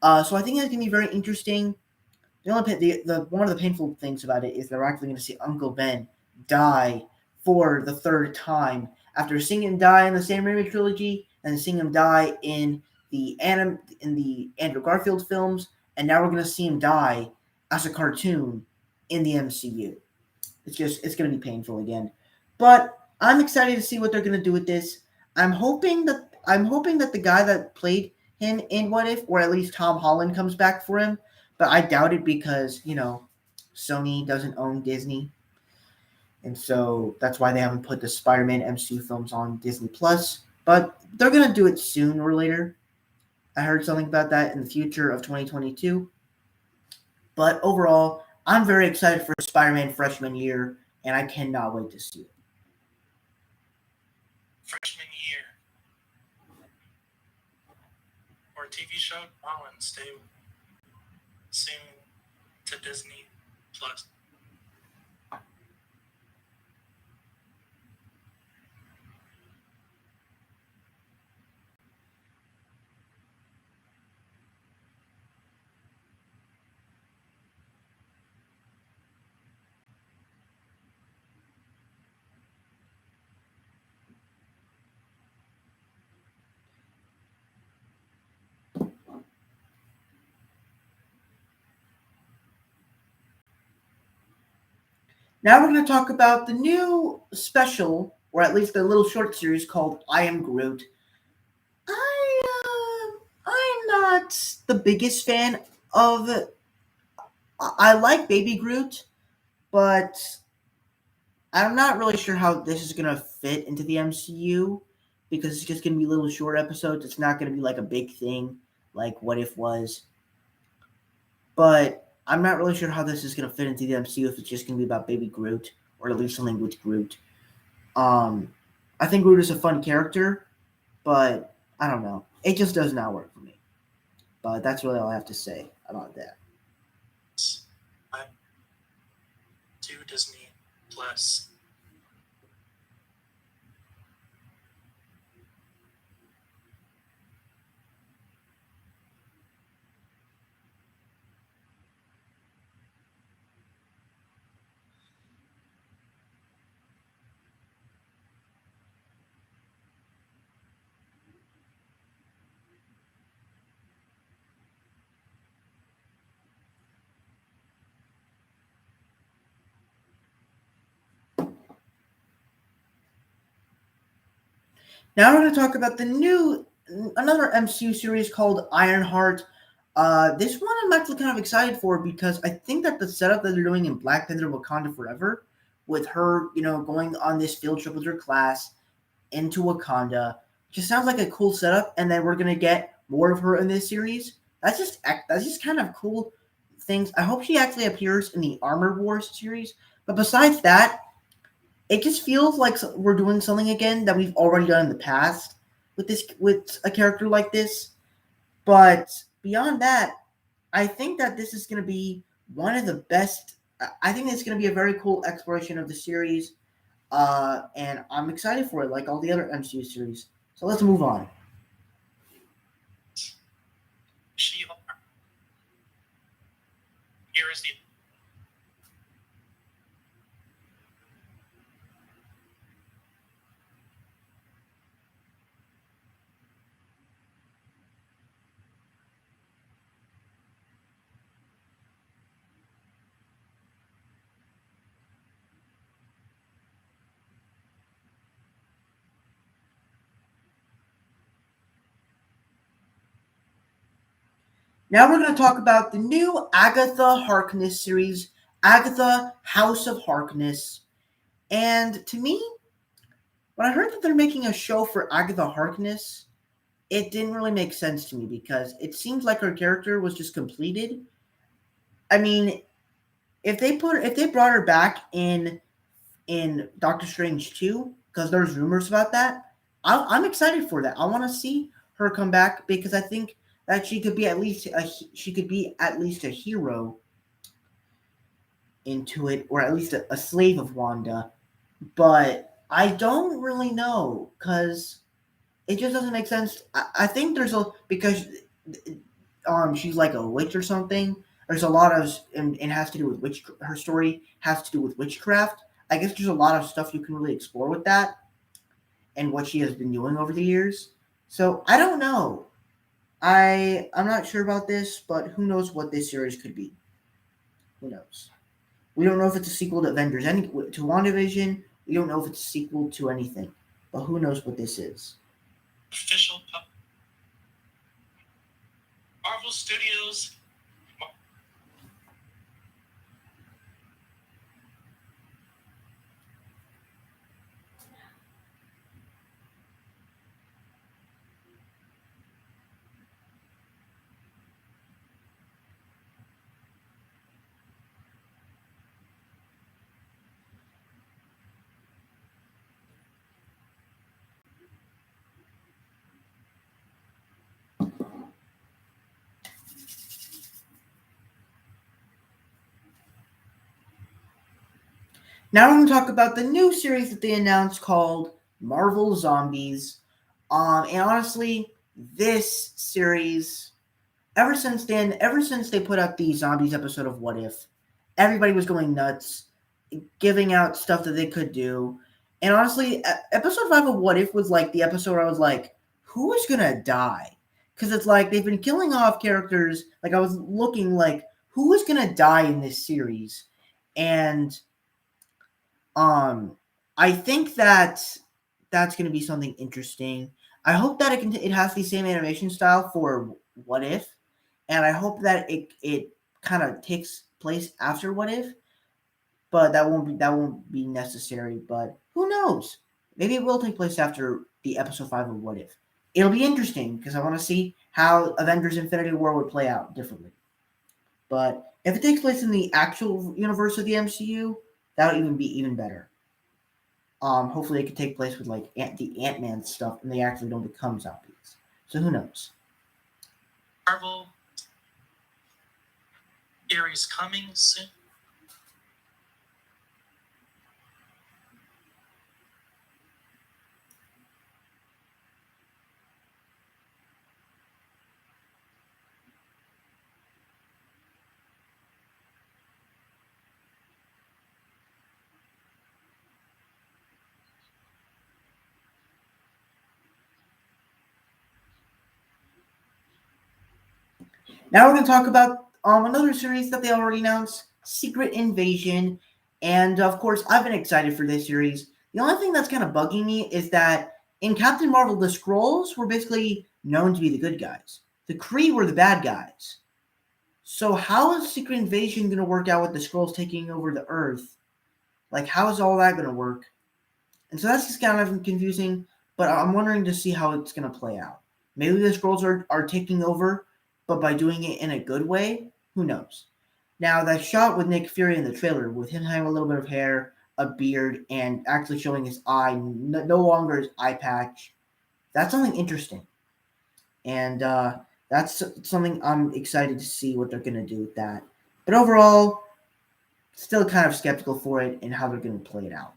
So I think that's gonna be very interesting. The one of the painful things about it is that we're actually gonna see Uncle Ben die for the third time after seeing him die in the Sam Raimi trilogy and seeing him die in the Andrew Garfield films, and now we're gonna see him die as a cartoon in the MCU. It's going to be painful again. But I'm excited to see what they're going to do with this. I'm hoping that the guy that played him in What If, or at least Tom Holland, comes back for him. But I doubt it because, Sony doesn't own Disney. And so that's why they haven't put the Spider-Man MCU films on Disney Plus. But they're going to do it sooner or later. I heard something about that in the future of 2022. But overall, I'm very excited for Spider-Man Freshman Year, and I cannot wait to see it. Freshman Year. Or TV show? Oh, and stay soon to Disney Plus. Now we're going to talk about the new special, or at least the little short series called I Am Groot. I'm not the biggest fan of it. I like Baby Groot, but I'm not really sure how this is going to fit into the MCU because it's just going to be little short episodes. It's not going to be like a big thing like What If was. But I'm not really sure how this is going to fit into the MCU if it's just going to be about Baby Groot or at least something with Groot. I think Groot is a fun character, but I don't know. It just does not work for me. But that's really all I have to say about that. To Disney Plus. Now we're going to talk about another MCU series called Ironheart. This one I'm actually kind of excited for because I think that the setup that they're doing in Black Panther Wakanda Forever, with her, going on this field trip with her class into Wakanda, just sounds like a cool setup. And then we're going to get more of her in this series. That's just kind of cool things. I hope she actually appears in the Armor Wars series. But besides that, it just feels like we're doing something again that we've already done in the past with a character like this. But beyond that, I think that this is going to be one of the best. I think it's going to be a very cool exploration of the series, and I'm excited for it, like all the other MCU series. So let's move on. She-Hulk. Here is the Now we're going to talk about the new Agatha Harkness series, Agatha House of Harkness. And to me, But I heard that they're making a show for Agatha Harkness. It didn't really make sense to me because it seems like her character was just completed. I mean, if they brought her back in Doctor Strange 2, because there's rumors about that, I'm excited for that. I want to see her come back because I think that she could be at least a hero into it, or at least a slave of Wanda. But I don't really know because it just doesn't make sense. I think there's because she's like a witch or something. There's a lot of and it has to do with her story has to do with witchcraft. I guess there's a lot of stuff you can really explore with that and what she has been doing over the years. So I don't know. I'm not sure about this, but who knows what this series could be? Who knows? We don't know if it's a sequel to Avengers, to WandaVision. We don't know if it's a sequel to anything, but who knows what this is? Official Marvel Studios. Now we're going to talk about the new series that they announced called Marvel Zombies. And honestly, this series, ever since they put out the Zombies episode of What If, everybody was going nuts, giving out stuff that they could do. And honestly, episode 5 of What If was like the episode where I was like, who is going to die? Because it's like they've been killing off characters. Like I was looking like, who is going to die in this series? And I think that that's going to be something interesting. I hope that it has the same animation style for What If, and I hope that it kind of takes place after What If, but that won't be necessary. But who knows? Maybe it will take place after the episode 5 of What If. It'll be interesting because I want to see how Avengers: Infinity War would play out differently. But if it takes place in the actual universe of the MCU, that would even be even better. Hopefully it could take place with like the Ant-Man stuff, and they actually don't become zombies. So who knows? Marvel series coming soon. Now we're going to talk about another series that they already announced, Secret Invasion. And of course, I've been excited for this series. The only thing that's kind of bugging me is that in Captain Marvel, the Skrulls were basically known to be the good guys. The Kree were the bad guys. So how is Secret Invasion going to work out with the Skrulls taking over the Earth? Like, how is all that going to work? And so that's just kind of confusing, but I'm wondering to see how it's going to play out. Maybe the Skrulls are taking over, but by doing it in a good way, who knows? Now, that shot with Nick Fury in the trailer, with him having a little bit of hair, a beard, and actually showing his eye, no longer his eye patch, that's something interesting. And that's something I'm excited to see what they're going to do with that. But overall, still kind of skeptical for it and how they're going to play it out.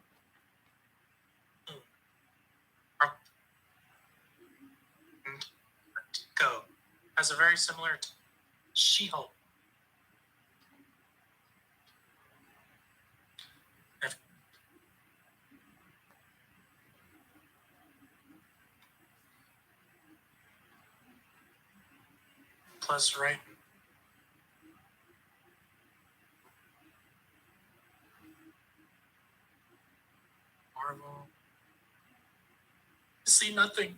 Go has a very similar She-Hulk. Plus, right? Marvel. See nothing.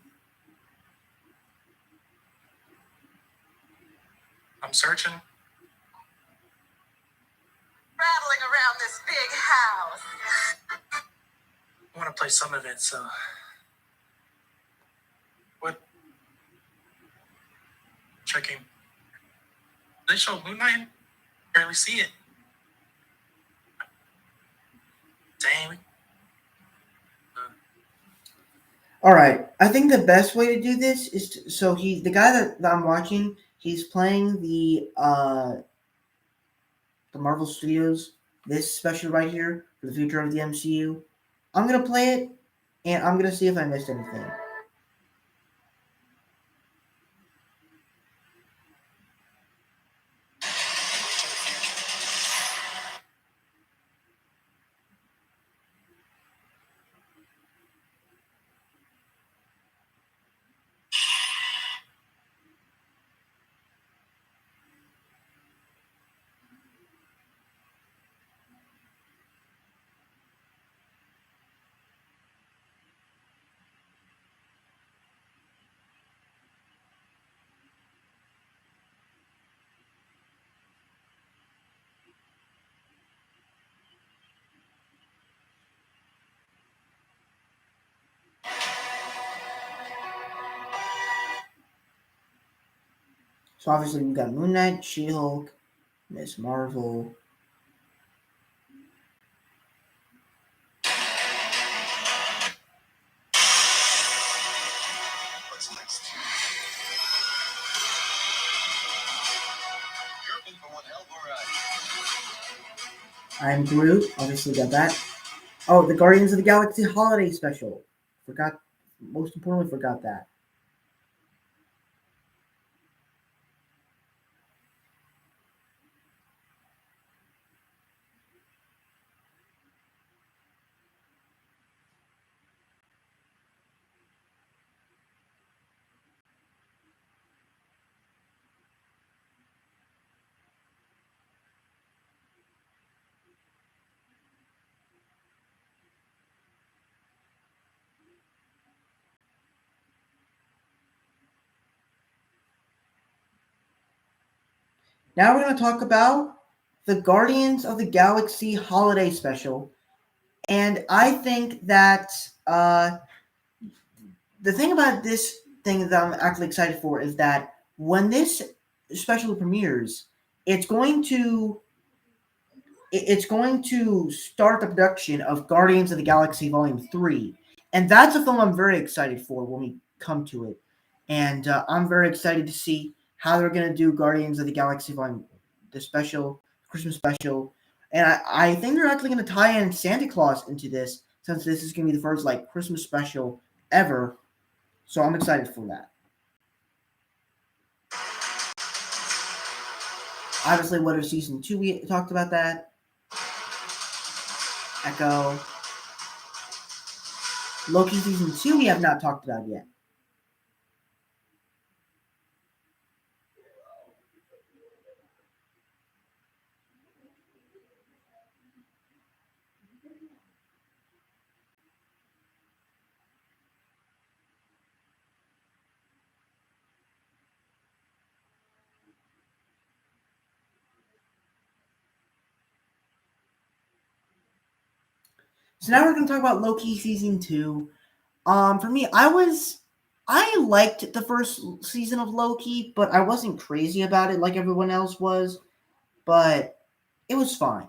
I'm searching. Rattling around this big house. I want to play some of it, so checking. They show Moon Knight. Barely see it. Dang. All right, I think the best way to do this is the guy that I'm watching. He's playing the Marvel Studios this special right here for the future of the MCU. I'm gonna play it, and I'm gonna see if I missed anything. So obviously we've got Moon Knight, She-Hulk, Miss Marvel. What's next? You're in for one hell of a ride. Am Groot, obviously got that. Oh, the Guardians of the Galaxy Holiday Special. Most importantly, forgot that. Now we're going to talk about the Guardians of the Galaxy Holiday Special. And I think that the thing about this thing that I'm actually excited for is that when this special premieres, it's going to start the production of Guardians of the Galaxy Volume 3. And that's a film I'm very excited for when we come to it. And I'm very excited to see how they're going to do Guardians of the Galaxy Volume, the special, Christmas special. And I think they're actually going to tie in Santa Claus into this, since this is going to be the first Christmas special ever. So I'm excited for that. Obviously, what is Season 2? We talked about that. Echo. Loki Season 2 we have not talked about yet. So now we're going to talk about Loki Season 2. For me, I liked the first season of Loki, but I wasn't crazy about it like everyone else was. But it was fine.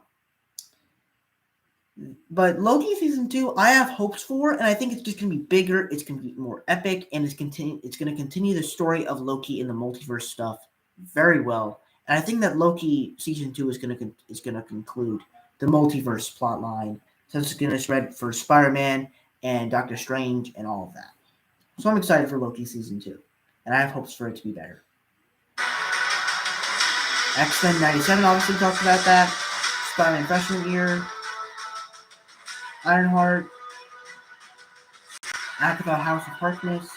But Loki Season 2, I have hopes for, and I think it's just going to be bigger, it's going to be more epic, and it's going to continue the story of Loki in the multiverse stuff very well. And I think that Loki Season 2 is going to conclude the multiverse plot line, since it's going to spread for Spider-Man and Doctor Strange and all of that. So I'm excited for Loki Season 2, and I have hopes for it to be better. X-Men 97 obviously talked about that. Spider-Man freshman year. Ironheart. Agatha House of Harkness.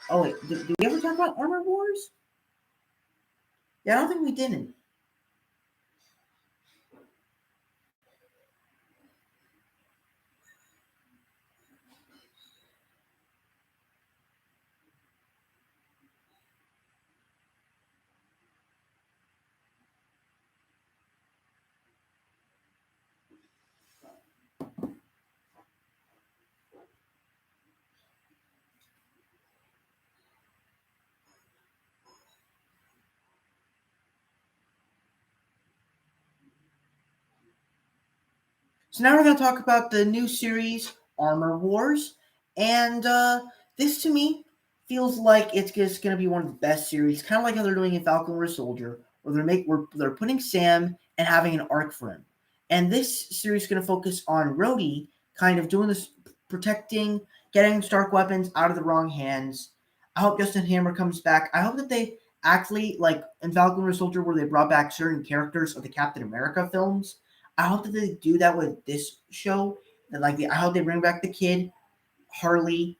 Oh wait, did we ever talk about Armor Wars? Yeah, I don't think we didn't. So now we're going to talk about the new series, Armor Wars. And this, to me, feels like it's just going to be one of the best series, kind of like how they're doing in Falcon Winter Soldier, where they're putting Sam and having an arc for him. And this series is going to focus on Rhodey kind of doing this, protecting, getting Stark weapons out of the wrong hands. I hope Justin Hammer comes back. I hope that they actually, like in Falcon Winter Soldier, where they brought back certain characters of the Captain America films, I hope that they do that with this show. And I hope they bring back the kid, Harley.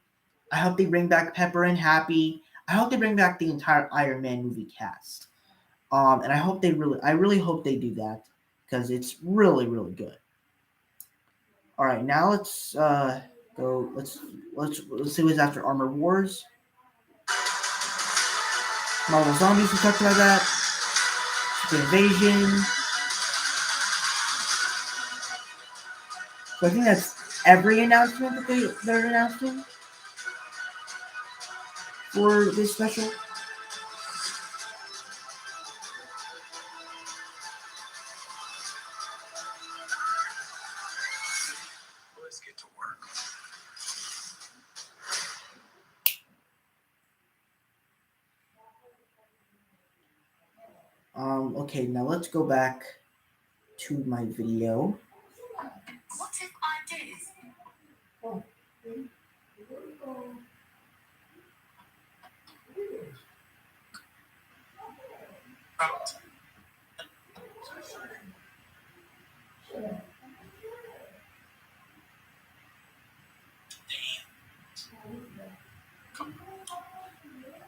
I hope they bring back Pepper and Happy. I hope they bring back the entire Iron Man movie cast. And I really hope they do that because it's really, really good. All right, now let's go. Let's see what's after Armor Wars. Marvel Zombies. We talked about that. Secret Invasion. So I think that's every announcement that they're announcing for this special. Let's get to work. Okay, now let's go back to my video. What if I did? Oh, dang.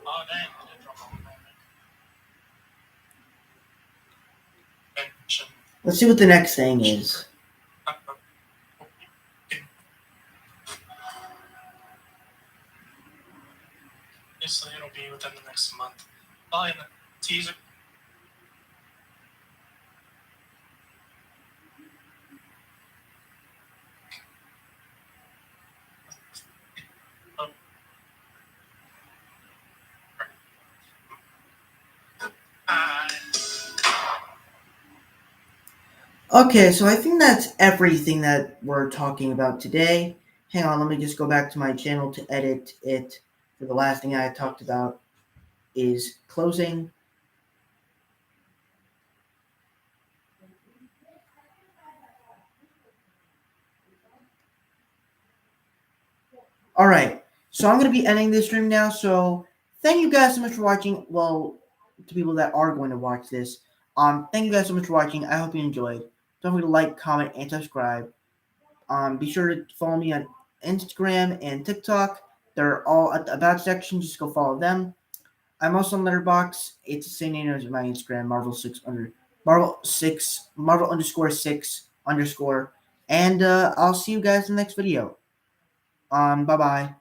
I did drop all the moment. Let's see what the next thing is. Obviously, it'll be within the next month. Probably in the teaser. Okay, so I think that's everything that we're talking about today. Hang on, let me just go back to my channel to edit it. For the last thing I talked about is closing. All right, so I'm going to be ending this stream now. So thank you guys so much for watching. Well, to people that are going to watch this, thank you guys so much for watching. I hope you enjoyed. Don't forget to like, comment, and subscribe. Be sure to follow me on Instagram and TikTok. They're all at the About section. Just go follow them. I'm also on Letterboxd. It's the same name as my Instagram, Marvel_6_. And I'll see you guys in the next video. Bye bye.